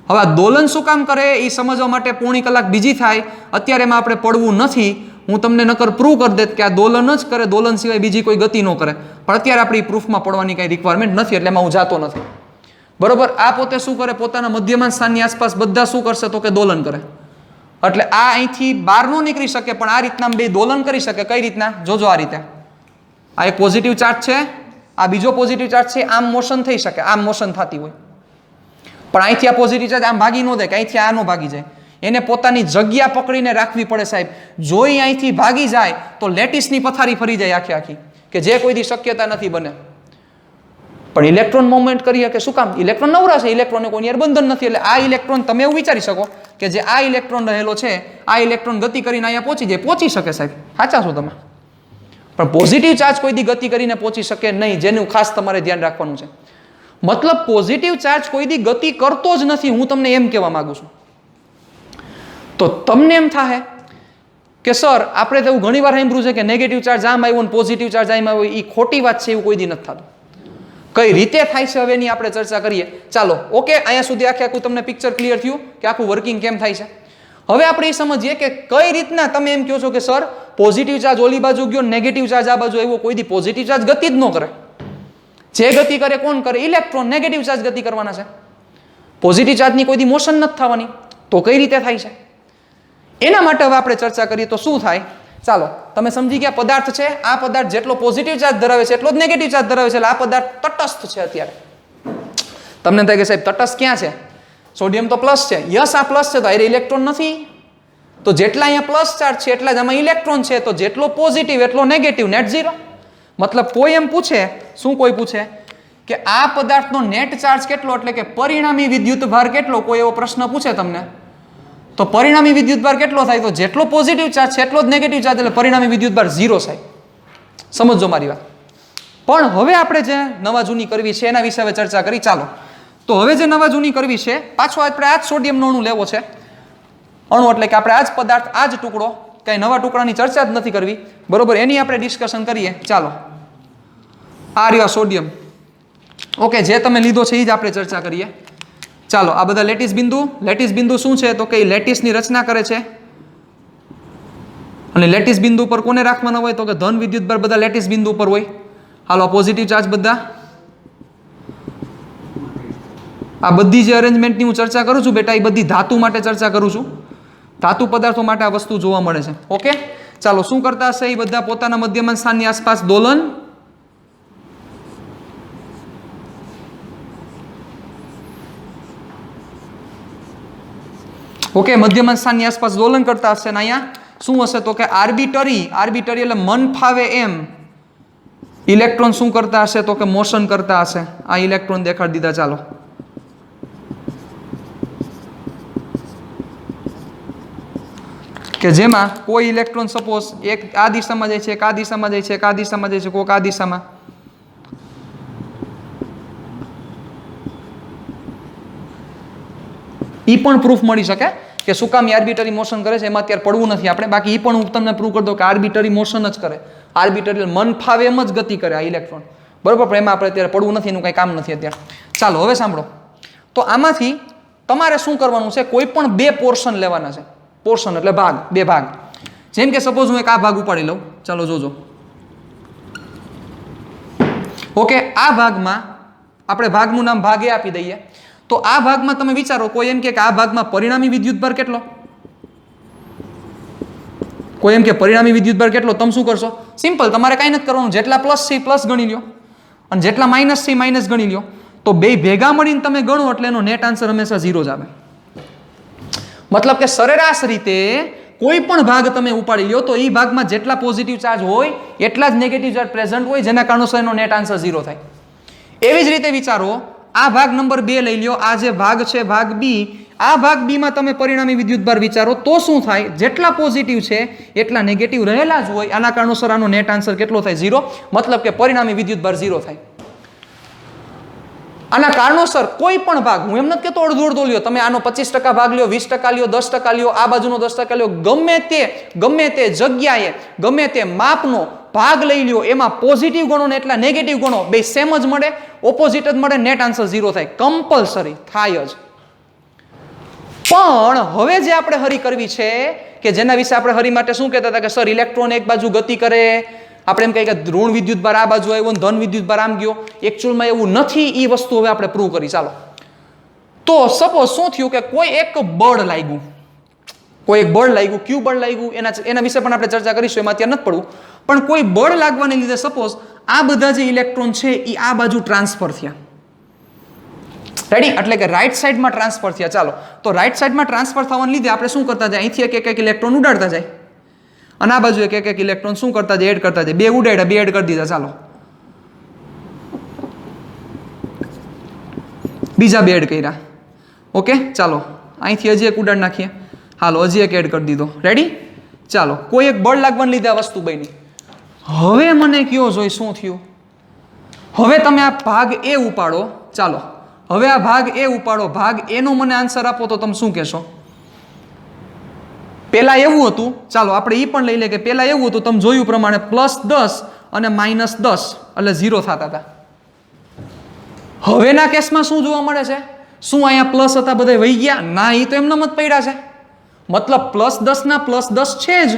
[SPEAKER 1] હવે આ દોલન શું કામ કરે એ સમજવા માટે પોણી કલાક બીજી થાય. અત્યારે એમાં આપણે પડવું નથી. હું તમને નકર પ્રૂવ કરી દેત કે આ દોલન જ કરે, દોલન સિવાય બીજી કોઈ ગતિ ન કરે. પણ અત્યારે આપણી પ્રૂફમાં પડવાની કઈ રિક્વાયરમેન્ટ નથી, એટલે એમાં હું જાતો નથી, બરોબર? આ પોતે શું કરે? પોતાના મધ્યમાન સ્થાનની આસપાસ બધા શું કરશે? તો કે દોલન કરે. એટલે આ અહીંથી બહાર ન નીકળી શકે, પણ આ રીતના બે દોલન કરી શકે. કઈ રીતના? જોજો આ રીતે. આ એક પોઝિટિવ ચાર્જ છે, આ બીજો પોઝિટિવ ચાર્જ છે. આમ મોશન થઈ શકે, આમ મોશન થતી હોય, પણ અહીંથી આ પોઝિટિવ ચાર્જ આમ ભાગી ન દે, કે અહીંથી આ નો ભાગી જાય. એને પોતાની જગ્યા પકડીને રાખવી પડે સાહેબ. જો એ અહીંથી ભાગી જાય તો લેટિસની પથારી ફરી જાય આખી, કે જે કોઈ દી શક્યતા નથી બને. પણ ઇલેક્ટ્રોન મૂવમેન્ટ કરી શકે. શું કામ? ઇલેક્ટ્રોન નવરા છે, ઇલેક્ટ્રોનને કોઈ યાર બંધન નથી. એટલે આ ઇલેક્ટ્રોન, તમે એવું વિચારી શકો કે જે આ ઇલેક્ટ્રોન રહેલો છે, આ ઇલેક્ટ્રોન ગતિ કરીને અહીંયા પહોંચી જાય. પહોંચી શકે સાહેબ, સાચા છો તમે. પણ પોઝિટિવ ચાર્જ કોઈ દી ગતિ કરીને પહોંચી શકે નહીં, જેનું ખાસ તમારે ધ્યાન રાખવાનું છે. મતલબ પોઝિટિવ ચાર્જ કોઈ દી ગતિ કરતો જ નથી, હું તમને એમ કહેવા માંગુ છું. તો તમને એમ થાય કે સર આપણે તો એવું ઘણી વાર સાંભળ્યું છે કે નેગેટિવ ચાર્જ આમ આવ્યો ને પોઝિટિવ ચાર્જ આમ આવ્યો. એ ખોટી વાત છે, એવું કોઈ દી નથી થતું. કઈ રીતે થાય છે હવે એની આપણે ચર્ચા કરીએ. ચાલો, ઓકે, અહીંયા સુધી આખું તમને પિક્ચર ક્લિયર થયું કે આખું વર્કિંગ કેમ થાય છે. હવે આપણે એ સમજીએ કે કઈ રીતના તમે એમ કહો છો કે સર પોઝિટિવ ચાર્જ ઓલી બાજુ ગયો, નેગેટિવ ચાર્જ આ બાજુ આવ્યો. કોઈ દી પોઝિટિવ ચાર્જ ગતિ જ ન કરે. જે ગતિ કરે કોણ કરે? ઇલેક્ટ્રોન. નેગેટિવ ચાર્જ ગતિ કરવાના છે. પોઝિટિવ ચાર્જની કોઈ દી મોશન નથી થવાની. તો કઈ રીતે થાય છે એના માટે હવે આપણે ચર્ચા કરીએ તો શું થાય. ચાલો, તમે સમજી ગયા પદાર્થ છે. આ પદાર્થ જેટલો પોઝિટિવ ચાર્જ ધરાવે છે એટલો જ નેગેટિવ ચાર્જ ધરાવે છે. એટલે આ પદાર્થ તટસ્થ છે. અત્યારે તમને થાય કે સાહેબ તટસ્થ ક્યાં છે? સોડિયમ તો પ્લસ છે. યસ, આ પ્લસ છે તો આ ઇલેક્ટ્રોન નથી. તો જેટલા અહીંયા પ્લસ ચાર્જ છે એટલા જ આમાં ઇલેક્ટ્રોન છે. તો જેટલો પોઝિટિવ એટલો નેગેટિવ, નેટ ઝીરો. મતલબ કોઈ એમ પૂછે, શું કોઈ પૂછે કે આ પદાર્થનો નેટ ચાર્જ કેટલો, એટલે કે પરિણામી વિદ્યુત ભાર કેટલો, કોઈ એવો પ્રશ્ન પૂછે તમને, તો પરિણામી વિદ્યુત ભાર કેટલો થાય? તો જેટલો પોઝિટિવ ચાર્જ છે એટલો જ નેગેટિવ ચાર્જ, એટલે પરિણામી વિદ્યુત ભાર ઝીરો થાય. સમજો મારી વાત. પણ હવે આપણે જે નવા જૂની કરવી છે એના વિશે હવે ચર્ચા કરી. ચાલો, તો હવે જે નવા જૂની કરવી છે, પાછો આપણે આ જ સોડિયમનો અણુ લેવો છે. અણુ એટલે કે આપણે આ જ પદાર્થ, આ જ ટુકડો, કઈ નવા ટુકડાની ચર્ચા જ નથી કરવી, બરોબર? એની આપણે ડિસ્કશન કરીએ. ચાલો, આ રહ્યો સોડિયમ. ઓકે, જે તમે લીધો છે એ જ આપણે ચર્ચા કરીએ. ચાલો, આ બધા લેટિસ બિંદુ. લેટિસ બિંદુ શું છે? તો કે લેટિસની રચના કરે છે. અને લેટિસ બિંદુ પર કોને રાખવાના હોય? તો કે ધન વિદ્યુતભાર બધા લેટિસ બિંદુ ઉપર હોય. હાલો, પોઝિટિવ ચાર્જ બધા. આ બધી જે અરેન્જમેન્ટની હું ચર્ચા કરું છું બેટા, એ બધી ધાતુ માટે ચર્ચા કરું છું. ધાતુ પદાર્થો માટે આ વસ્તુ જોવા મળે છે. ઓકે, ચાલો, શું કરતા હશે એ બધા? પોતાના મધ્યમાન સ્થાનની આસપાસ દોલન. ઓકે, મધ્યમાન સ્થાનની આસપાસ દોલન કરતા હશે. ને અહીંયા શું હશે? તો કે આર્બિટરી. આર્બિટરી એટલે મન ફાવે એમ ઇલેક્ટ્રોન શું કરતા હશે? તો કે મોશન કરતા હશે. આ ઇલેક્ટ્રોન દેખાડી દીધા. ચાલો, કે જેમાં કોઈ ઇલેક્ટ્રોન સપોઝ એક આ દિશામાં જાય છે, એક આ દિશામાં જાય છે, એક આ દિશામાં જાય છે, કોઈક આ દિશામાં. ઈ પણ પ્રૂફ મળી શકે કે શું કામ આર્બિટરી મોશન કરે છે. એમાં અત્યારે પડવું નથી આપણે. બાકી ઈ પણ હું તમને પ્રૂવ કરી દઉં કે આર્બિટરી મોશન જ કરે. આર્બિટરી મન ફાવે એમ જ ગતિ કરે આ ઇલેક્ટ્રોન, બરોબર? પણ એમાં આપણે અત્યારે પડવું નથી, એનું કંઈ કામ નથી અત્યારે. ચાલો, હવે સાંભળો. તો આમાંથી તમારે શું કરવાનું છે? કોઈ પણ બે પોર્શન લેવાના છે. પોર્શન એટલે ભાગ, બે ભાગ. જેમ કે સપોઝ હું એક આ ભાગ ઉપાડી લઉં. ચાલો જોજો. ઓકે, આ ભાગમાં આપણે ભાગનું નામ ભાગ એ આપી દઈએ. તો આ ભાગમાં તમે વિચારો, કોઈ એમ કે આ ભાગમાં પરિણામી વિદ્યુતભાર કેટલો? કોઈ એમ કે પરિણામી વિદ્યુતભાર કેટલો, તમે શું કરશો? સિમ્પલ, તમારે કાંઈ નથી કરવાનું, જેટલા પ્લસ છે પ્લસ ગણી લ્યો અને જેટલા માઇનસ છે માઇનસ ગણી લ્યો. તો બે ભેગા મળીને તમે ગણો એટલે એનો નેટ આન્સર હંમેશા 0 જ આવે. મતલબ કે સરેરાશ રીતે કોઈ પણ ભાગ તમે ઉપાડી લ્યો તો એ ભાગમાં જેટલા પોઝિટિવ ચાર્જ હોય એટલા જ નેગેટિવ ચાર્જ પ્રેઝન્ટ હોય, જેના કારણોસર એનો નેટ આન્સર 0 થાય. એવી જ રીતે વિચારો, આ ભાગ નંબર 2 લઈ લ્યો, આ જે ભાગ છે ભાગ બી, આ ભાગ બી માં તમે પરિણામી વિદ્યુતભાર વિચારો તો શું થાય? જેટલા પોઝિટિવ છે એટલા નેગેટિવ રહેલા જ હોય, આના કારણોસર આનો નેટ આન્સર કેટલો થાય? 0. મતલબ કે પરિણામી વિદ્યુતભાર 0 થાય. આના કારણોસર કોઈ પણ ભાગ, હું એમ નથી કહેતો અડધો લ્યો, તમે આનો 25% ભાગ લ્યો, 20% લ્યો, 10% લ્યો, આ બાજુનો 10% લ્યો, ગમે તે જગ્યાએ ગમે તે માપનો ભાગ લઈ લ્યો, એમાં પોઝિટિવ ગણો ને એટલા નેગેટિવ ગણો, બે સેમ જ મળે, ઓપોઝિટ જ મળે, નેટ આન્સર 0 થાય. કમ્પલસરી થાય જ. પણ હવે જે આપણે હરી કરવી છે કે જેના વિશે આપણે હરી માટે શું કહેતા હતા કે સર ઇલેક્ટ્રોન એક બાજુ ગતિ કરે, આપણે એમ કહીએ કે ઋણ વિદ્યુતભાર આ બાજુ આવ્યો ને ધન વિદ્યુતભાર આમ ગયો. એકચ્યુઅલમાં એવું નથી. એ વસ્તુ હવે આપણે પ્રૂવ કરી. ચાલો, તો સપોઝ શું થયું કે કોઈ એક બળ લાગ્યું, ક્યુ બળ લાગ્યું, એના વિશે પણ આપણે ચર્ચા કરીશું, એમાં અત્યારે નથી પડવું. પણ કોઈ બળ લાગવાને લીધે સપોઝ આ બધા જે ઇલેક્ટ્રોન છે એ આ બાજુ ટ્રાન્સફર થયા. રેડી? એટલે કે રાઈટ સાઈડમાં ટ્રાન્સફર થયા. ચાલો, તો રાઈટ સાઈડમાં ટ્રાન્સફર થવાને લીધે આપણે શું કરતા જાય? અહીંથી એક ઇલેક્ટ્રોન ઉડાડતા જાય અને આ બાજુ એક ઇલેક્ટ્રોન શું કરતા જાય? એડ કરતા જાય. બે ઉડાડ્યા, બે એડ કરી દીધા. ચાલો, બીજા બે એડ કર્યા. ઓકે, ચાલો અહીંથી હજી એક ઉડાડ નાખીએ. હાલો, હજી એક એડ કરી દીધો. રેડી? ચાલો, કોઈ એક બળ લાગવાને લીધે આ વસ્તુ બની. હવે મને કયો જોઈ શું થયું? હવે તમે આ ભાગ એ ઉપાડો. ચાલો, હવે આ ભાગ એ ઉપાડો, ભાગ એનો મને આન્સર આપો તો તમે શું કહેશો? પેલા એવું હતું, ચાલો આપણે એ પણ લઈ લે કે પેલા એવું હતું, તમે જોયું પ્રમાણે +10 અને -10 એટલે 0 થતા હતા. હવેના કેસમાં શું જોવા મળે છે? શું અહીંયા પ્લસ હતા બધા વહી ગયા? ના, એ તો એમનામ જ પડ્યા છે. મતલબ +10 ના +10 છે જ,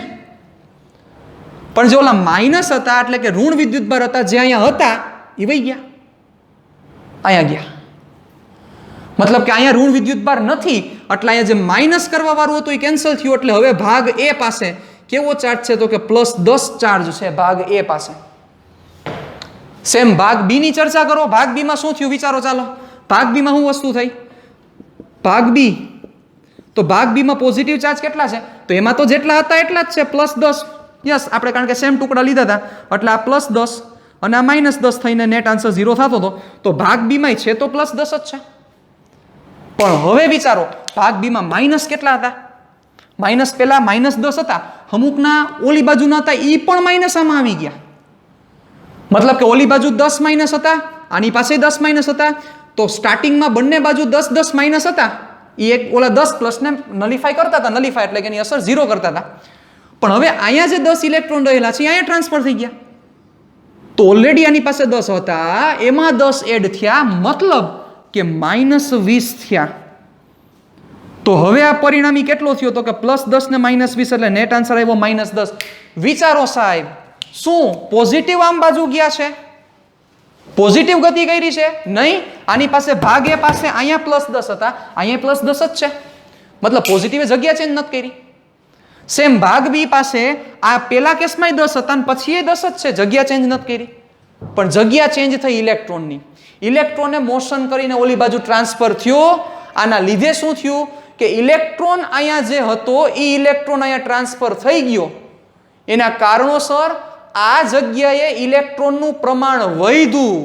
[SPEAKER 1] પણ જે ઓલા માઇનસ હતા એટલે કે ઋણ વિદ્યુતભાર હતા જે અહીંયા હતા એ વહી ગયા, અહીંયા ગયા. મતલબ કે અહીંયા ઋણ વિદ્યુતભાર નથી એટલે અહીંયા જે માઇનસ કરવા વાળું હતું એ કેન્સલ થયું. એટલે હવે ભાગ એ પાસે કેવો ચાર્જ છે? તો કે +10 ચાર્જ છે ભાગ એ પાસે. સેમ ભાગ બી ની ચર્ચા કરો. ભાગ બી માં શું થયું વિચારો. ચાલો, ભાગ બી માં શું વસ્તુ થઈ? ભાગ બી, તો ભાગ બી માં પોઝિટિવ ચાર્જ કેટલા છે? તો એમાં તો જેટલા હતા એટલા જ છે, +10. યસ, આપણે કારણ કે સેમ ટુકડા લીધા હતા એટલે આ +10 અને આ -10 થઈને નેટ આન્સર 0 થતો હતો. તો ભાગ બી માં છે તો +10 જ છે. પણ હવે વિચારો, ભાગ બી માં માઇનસ કેટલા હતા? માઇનસ પેલા -10 હતા, અમુકના ઓલી બાજુના હતા એ પણ માઇનસ આમાં આવી ગયા. મતલબ કે ઓલી બાજુ 10 માઇનસ હતા, આની પાસે 10 માઇનસ હતા. તો સ્ટાર્ટિંગમાં બંને બાજુ 10 માઇનસ હતા. એ એક ઓલા 10 પ્લસ ને નલિફાય કરતા હતા. નલિફાય એટલે કે એની અસર 0 કરતા હતા. પણ હવે અહીંયા જે 10 ઇલેક્ટ્રોન રહેલા છે અહીંયા ટ્રાન્સફર થઈ ગયા. તો ઓલરેડી આની પાસે 10 હતા, એમાં 10 એડ થયા, મતલબ કે -20 થયા. તો હવે આ પરિણામી કેટલો થયો? તો કે +10 ને -20 એટલે નેટ આન્સર આવ્યો -10. વિચારો સાહેબ, શું પોઝિટિવ આમ બાજુ ગયા છે? પોઝિટિવ ગતિ કરી છે? નહીં. આની પાસે ભાગ એ પાસે અહીંયા +10 હતા, અહીંયા +10 જ છે. મતલબ પોઝિટિવે જગ્યા ચેન્જ નથી કરી. સેમ ભાગ બી પાસે આ પેલા કેસમાં 10 હતા અને પછી એ 10 જ છે, જગ્યા ચેન્જ નથી કરી. પણ જગ્યા ચેન્જ થઈ ઇલેક્ટ્રોનની. ઇલેક્ટ્રોનને મોશન કરીને ઓલી બાજુ ટ્રાન્સફર થયો. આના લીધે શું થયું કે ઇલેક્ટ્રોન અહીંયા જે હતો એ ઇલેક્ટ્રોન અહીંયા ટ્રાન્સફર થઈ ગયો. એના કારણોસર આ જગ્યાએ ઇલેક્ટ્રોનનું પ્રમાણ વધ્યું.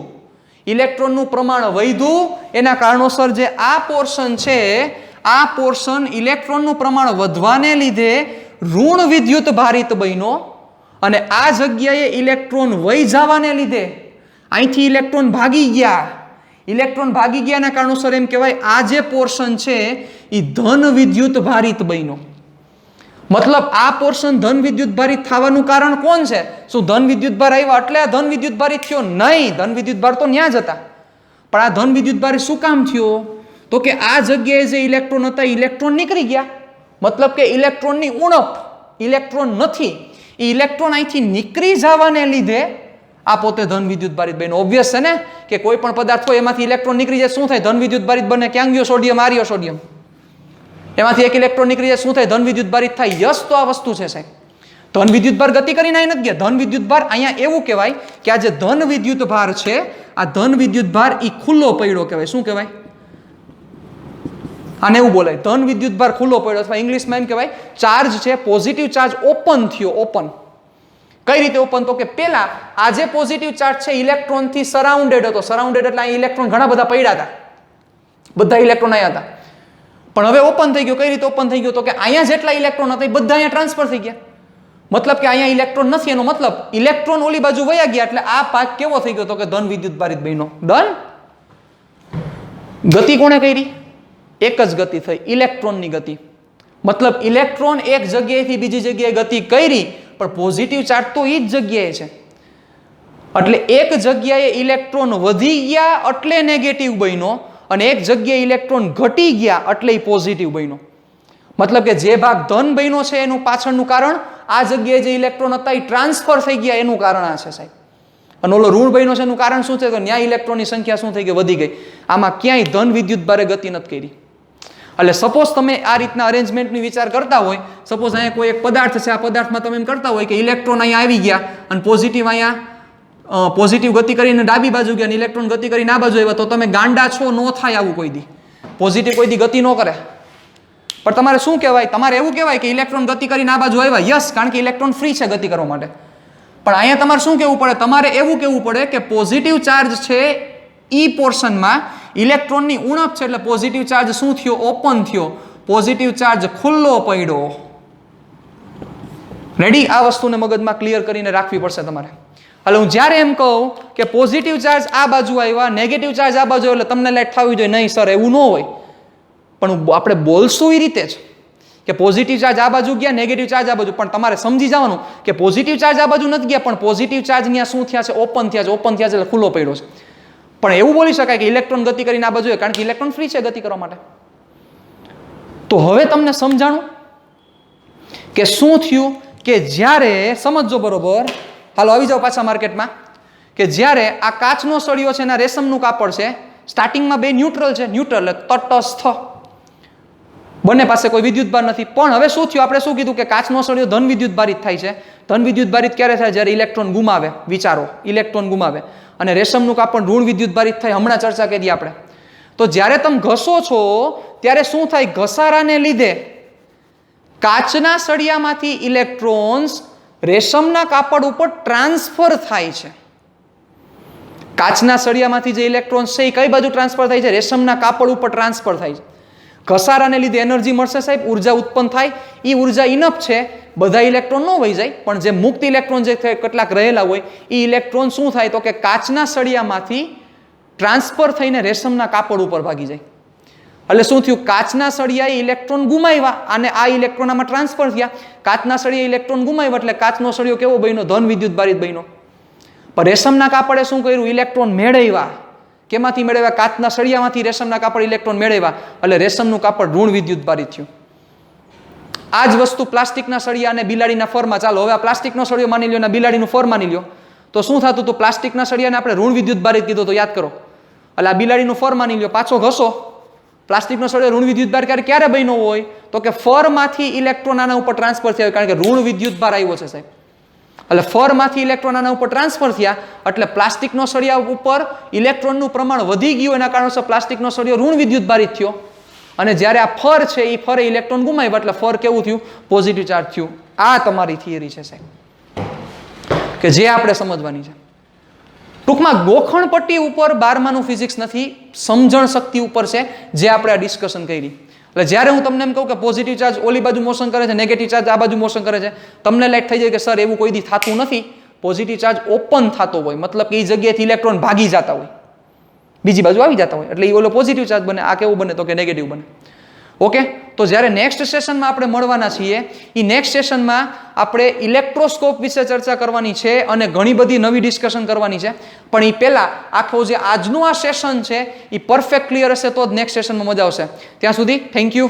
[SPEAKER 1] ઇલેક્ટ્રોનનું પ્રમાણ વધ્યું એના કારણોસર જે આ પોર્શન છે, આ પોર્શન ઇલેક્ટ્રોનનું પ્રમાણ વધવાને લીધે ઋણ વિદ્યુત ભારિત બન્યો. અને આ જગ્યાએ ઇલેક્ટ્રોન વહી જવાને લીધે અહીંથી ઇલેક્ટ્રોન ભાગી ગયા. ઇલેક્ટ્રોન ભાગી ગયાના કારણોસર એમ કહેવાય આ જે પોર્શન છે એ ધન વિદ્યુત ભારિત બન્યો. મતલબ આ પોર્શન ધન વિદ્યુત ભારિત થવાનું કારણ કોણ છે? શું ધન વિદ્યુત ભાર આવ્યા એટલે આ ધન વિદ્યુત ભારિત થયો? નહીં, ધન વિદ્યુત ભાર તો ન્યા જ હતા. પણ આ ધન વિદ્યુત ભારિત શું કામ થયો? તો કે આ જગ્યાએ જે ઇલેક્ટ્રોન હતા ઇલેક્ટ્રોન નીકળી ગયા. મતલબ કે ઇલેક્ટ્રોનની ઉણપ, ઇલેક્ટ્રોન નથી. એ ઇલેક્ટ્રોન અહીંથી નીકળી જવાને લીધે આ પોતે ધન વિદ્યુત ભારિત બન્યો. ઓબ્વિયસ છે ને કે કોઈ પણ પદાર્થ હોય એમાંથી ઇલેક્ટ્રોન નીકળી જાય શું થાય? ધન વિદ્યુત ભારિત બને. ક્યાં ગયો સોડિયમ? આ રહ્યો સોડિયમ. એમાંથી એક ઇલેક્ટ્રોન નીકળી જાય શું થાય? ધન વિદ્યુત ભારિત થાય. યસ, તો આ વસ્તુ છે સાહેબ. ધન વિદ્યુત ભાર ગતિ કરીને અહીં નથી ગયા. ધન વિદ્યુત ભાર અહીંયા એવું કહેવાય કે આ જે ધન વિદ્યુત ભાર છે, આ ધન વિદ્યુત ભાર એ ખુલ્લો પડ્યો કહેવાય. શું કહેવાય? આને એવું બોલાય, ધન વિદ્યુત ભાર ખુલ્લો પડ્યો, અથવા ઇંગ્લિશમાં એમ કહેવાય ચાર્જ છે, પોઝિટિવ ચાર્જ ઓપન થયો. ઓપન કઈ રીતે ઓપન? તો કે પેલા આ જે પોઝિટિવ ચાર્જ છે ઇલેક્ટ્રોનથી સરાઉન્ડેડ હતો. સરાઉન્ડેડ એટલે અહીં ઇલેક્ટ્રોન ઘણા બધા પડ્યા હતા, બધા ઇલેક્ટ્રોન અહીંયા હતા. પણ હવે ઓપન થઈ ગયો. કઈ રીતે ઓપન થઈ ગયો? તો કે અહીંયા જેટલા ઇલેક્ટ્રોન હતા એ બધા અહીંયા ટ્રાન્સફર થઈ ગયા. મતલબ કે અહીંયા ઇલેક્ટ્રોન નથી, એનો મતલબ ઇલેક્ટ્રોન ઓલી બાજુ વયા ગયા. એટલે આ ભાગ કેવો થઈ ગયો? તો કે ધન વિદ્યુત ભારિત બન્યો. ડન. ગતિ કોણે કરી? એક જ ગતિ થઈ, ઇલેક્ટ્રોનની ગતિ. મતલબ ઇલેક્ટ્રોન એક જગ્યાએથી બીજી જગ્યાએ ગતિ કરી, પણ પોઝિટિવ ચાર્જ તો એ જ જગ્યાએ છે. એટલે એક જગ્યાએ ઇલેક્ટ્રોન વધી ગયા એટલે નેગેટિવ બન્યો, અને એક જગ્યાએ ઇલેક્ટ્રોન ઘટી ગયા એટલે પોઝિટિવ બન્યો. મતલબ કે જે ભાગ ધન બન્યો છે એનું પાછળનું કારણ આ જગ્યાએ જે ઇલેક્ટ્રોન હતા એ ટ્રાન્સફર થઈ ગયા, એનું કારણ આ છે સાહેબ. અને ઓલો ઋણ બન્યો છે એનું કારણ શું છે? તો ન્યા ઇલેક્ટ્રોનની સંખ્યા શું થઈ ગઈ? વધી ગઈ. આમાં ક્યાંય ધન વિદ્યુત ભારે ગતિ નથી કરી. એટલે સપોઝ તમે આ રીતના અરેન્જમેન્ટની વિચાર કરતા હોય, સપોઝ અહીંયા કોઈ એક પદાર્થ છે, આ પદાર્થમાં તમે એમ કરતા હોય કે ઇલેક્ટ્રોન અહીંયા આવી ગયા અને પોઝિટિવ અહીંયા પોઝિટિવ ગતિ કરીને ડાબી બાજુ ગયા અને ઇલેક્ટ્રોન ગતિ કરીને આ બાજુ આવ્યા, તો તમે ગાંડા છો, નો થાય આવું કોઈ દી. પોઝિટિવ કોઈ દી ગતિ ન કરે. પણ તમારે શું કહેવાય? તમારે એવું કહેવાય કે ઇલેક્ટ્રોન ગતિ કરીને આ બાજુ આવ્યા. યસ, કારણ કે ઇલેક્ટ્રોન ફ્રી છે ગતિ કરવા માટે. પણ અહીંયા તમારે શું કહેવું પડે? તમારે એવું કહેવું પડે કે પોઝિટિવ ચાર્જ છે ઈ પોર્શનમાં ઇલેક્ટ્રોનની ઉણપ છે, એટલે પોઝિટિવ ચાર્જ શું થયો? ઓપન થયો. પોઝિટિવ ચાર્જ ખુલ્લો પડ્યો. રેડી? આ વસ્તુને મગજમાં ક્લિયર કરીને રાખવી પડશે તમારે. એટલે હું જ્યારે એમ કહું કે પોઝિટિવ ચાર્જ આ બાજુ આવ્યા, નેગેટિવ ચાર્જ આ બાજુ, એટલે તમને લાઈટ થવી જોઈએ. નહીં સર, એવું ન હોય. પણ આપણે બોલશું એ રીતે જ કે પોઝિટિવ ચાર્જ આ બાજુ ગયા, નેગેટિવ ચાર્જ આ બાજુ. પણ તમારે સમજી જવાનું કે પોઝિટિવ ચાર્જ આ બાજુ નથી ગયા, પણ પોઝિટિવ ચાર્જ ત્યાં શું થયા છે? ઓપન થયા છે. ઓપન થયા છે એટલે ખુલ્લો પડ્યો છે. પણ એવું બોલી શકાય કે ઇલેક્ટ્રોન ગતિ કરીને આ બાજુ, કારણ કે ઇલેક્ટ્રોન ફ્રી છે ગતિ કરવા માટે. તો હવે તમને સમજાણું કે શું થયું કે જ્યારે, સમજજો બરોબર, હાલો આવી જાઓ પાછા માર્કેટમાં, કે જ્યારે આ કાચનો સળિયો છે, એના રેશમનું કાપડ છે, સ્ટાર્ટિંગમાં બે ન્યુટ્રલ છે. ન્યુટ્રલ એટલે તટસ્થ, બંને પાસે કોઈ વિદ્યુત ભાર નથી. પણ હવે શું થયું? આપણે શું કીધું કે કાચનો સળિયો ધન વિદ્યુત ભારિત થાય છે. ધન વિદ્યુત ભારિત ક્યારે થાય? જ્યારે ઇલેક્ટ્રોન ગુમાવે. વિચારો, ઇલેક્ટ્રોન ગુમાવે. અને રેશમનું કાપડ ઋણ વિદ્યુત ભારિત થાય. હમણાં ચર્ચા કરી આપણે. તો જ્યારે તમે ઘસો છો ત્યારે શું થાય? ઘસારાને લીધે કાચના સળિયામાંથી ઇલેક્ટ્રોન્સ રેશમના કાપડ ઉપર ટ્રાન્સફર થાય છે. કાચના સળિયામાંથી જે ઇલેક્ટ્રોન્સ છે એ કઈ બાજુ ટ્રાન્સફર થાય છે? રેશમના કાપડ ઉપર ટ્રાન્સફર થાય છે. ઘસારાને લીધે એનર્જી મળશે સાહેબ, ઉર્જા ઉત્પન્ન થાય. એ ઉર્જા ઇનફ છે, બધા ઇલેક્ટ્રોન ન વહી જાય, પણ જે મુક્ત ઇલેક્ટ્રોન જે કેટલાક રહેલા હોય એ ઇલેક્ટ્રોન શું થાય? તો કે કાચના સળિયામાંથી ટ્રાન્સફર થઈને રેશમના કાપડ ઉપર ભાગી જાય. એટલે શું થયું? કાચના સળિયાએ ઇલેક્ટ્રોન ગુમાવ્યા અને આ ઇલેક્ટ્રોન આમાં ટ્રાન્સફર થયા. કાચના સળિયાએ ઇલેક્ટ્રોન ગુમાવ્યા એટલે કાચનો સળિયો કેવો બન્યો? ધન વિદ્યુત ભારિત બન્યો. પણ રેશમના કાપડે શું કર્યું? ઇલેક્ટ્રોન મેળવ્યા. કેમાંથી મેળવ્યા? કાચના સળિયામાંથી રેશમના કાપડ ઇલેક્ટ્રોન મેળવ્યા, એટલે રેશમનું કાપડ ઋણ વિદ્યુત ભારિત થયું. આ જ વસ્તુ પ્લાસ્ટિકના સળિયા અને બિલાડીના ફરમાં. ચાલો હવે આ પ્લાસ્ટિકનો સળિયો માની લ્યો અને બિલાડીનું ફર માની લ્યો, તો શું થતું હતું? પ્લાસ્ટિકના સળિયાને આપણે ઋણ વિદ્યુત ભારિત કીધું તો યાદ કરો. એટલે આ બિલાડીનું ફર માની લ્યો, પાછો ઘસો. પ્લાસ્ટિકનો સળિયો ઋણ વિદ્યુત ભાર ક્યારે બન્યો હોય? તો કે ફરમાંથી ઇલેક્ટ્રોન આના ઉપર ટ્રાન્સફર થયા હોય, કારણ કે ઋણ વિદ્યુત ભાર આવ્યો છે સાહેબ. એટલે ફરમાંથી ઇલેક્ટ્રોન આના ઉપર ટ્રાન્સફર થયા, એટલે પ્લાસ્ટિકનો સળિયા ઉપર ઇલેક્ટ્રોનનું પ્રમાણ વધી ગયું. એના કારણસર પ્લાસ્ટિકનો સળિયો ઋણ વિદ્યુત ભારિત થયો. અને જ્યારે આ ફર છે એ ફરે ઇલેક્ટ્રોન ગુમાવ્યા, એટલે ફર કેવું થયું? પોઝિટિવ ચાર્જ થયું. આ તમારી થિયરી છે સાહેબ, કે જે આપણે સમજવાની છે. ટૂંકમાં ગોખણ પટ્ટી ઉપર 12માનું ફિઝિક્સ નથી, સમજણ શક્તિ ઉપર છે, જે આપણે આ ડિસ્કશન કરી. એટલે જ્યારે હું તમને એમ કહું કે પોઝિટિવ ચાર્જ ઓલી બાજુ મોશન કરે છે, નેગેટિવ ચાર્જ આ બાજુ મોશન કરે છે, તમને લાઈટ થઈ જાય કે સર એવું કોઈ દી થતું નથી. પોઝિટિવ ચાર્જ ઓપન થતો હોય, મતલબ કે એ જગ્યાએથી ઇલેક્ટ્રોન ભાગી જતા હોય, બીજી બાજુ આવી જતા હોય, એટલે એ ઓલો પોઝિટિવ ચાર્જ બને. આ કેવું બને? તો કે નેગેટિવ બને. ઓકે, તો જ્યારે નેક્સ્ટ સેશનમાં આપણે મળવાના છીએ, એ નેક્સ્ટ સેશનમાં આપણે ઇલેક્ટ્રોસ્કોપ વિશે ચર્ચા કરવાની છે અને ઘણી બધી નવી ડિસ્કશન કરવાની છે. પણ એ પહેલાં આખો જે આજનું આ સેશન છે એ પરફેક્ટ ક્લિયર હશે તો જ નેક્સ્ટ સેશનમાં મજા આવશે. ત્યાં સુધી થેન્ક યુ.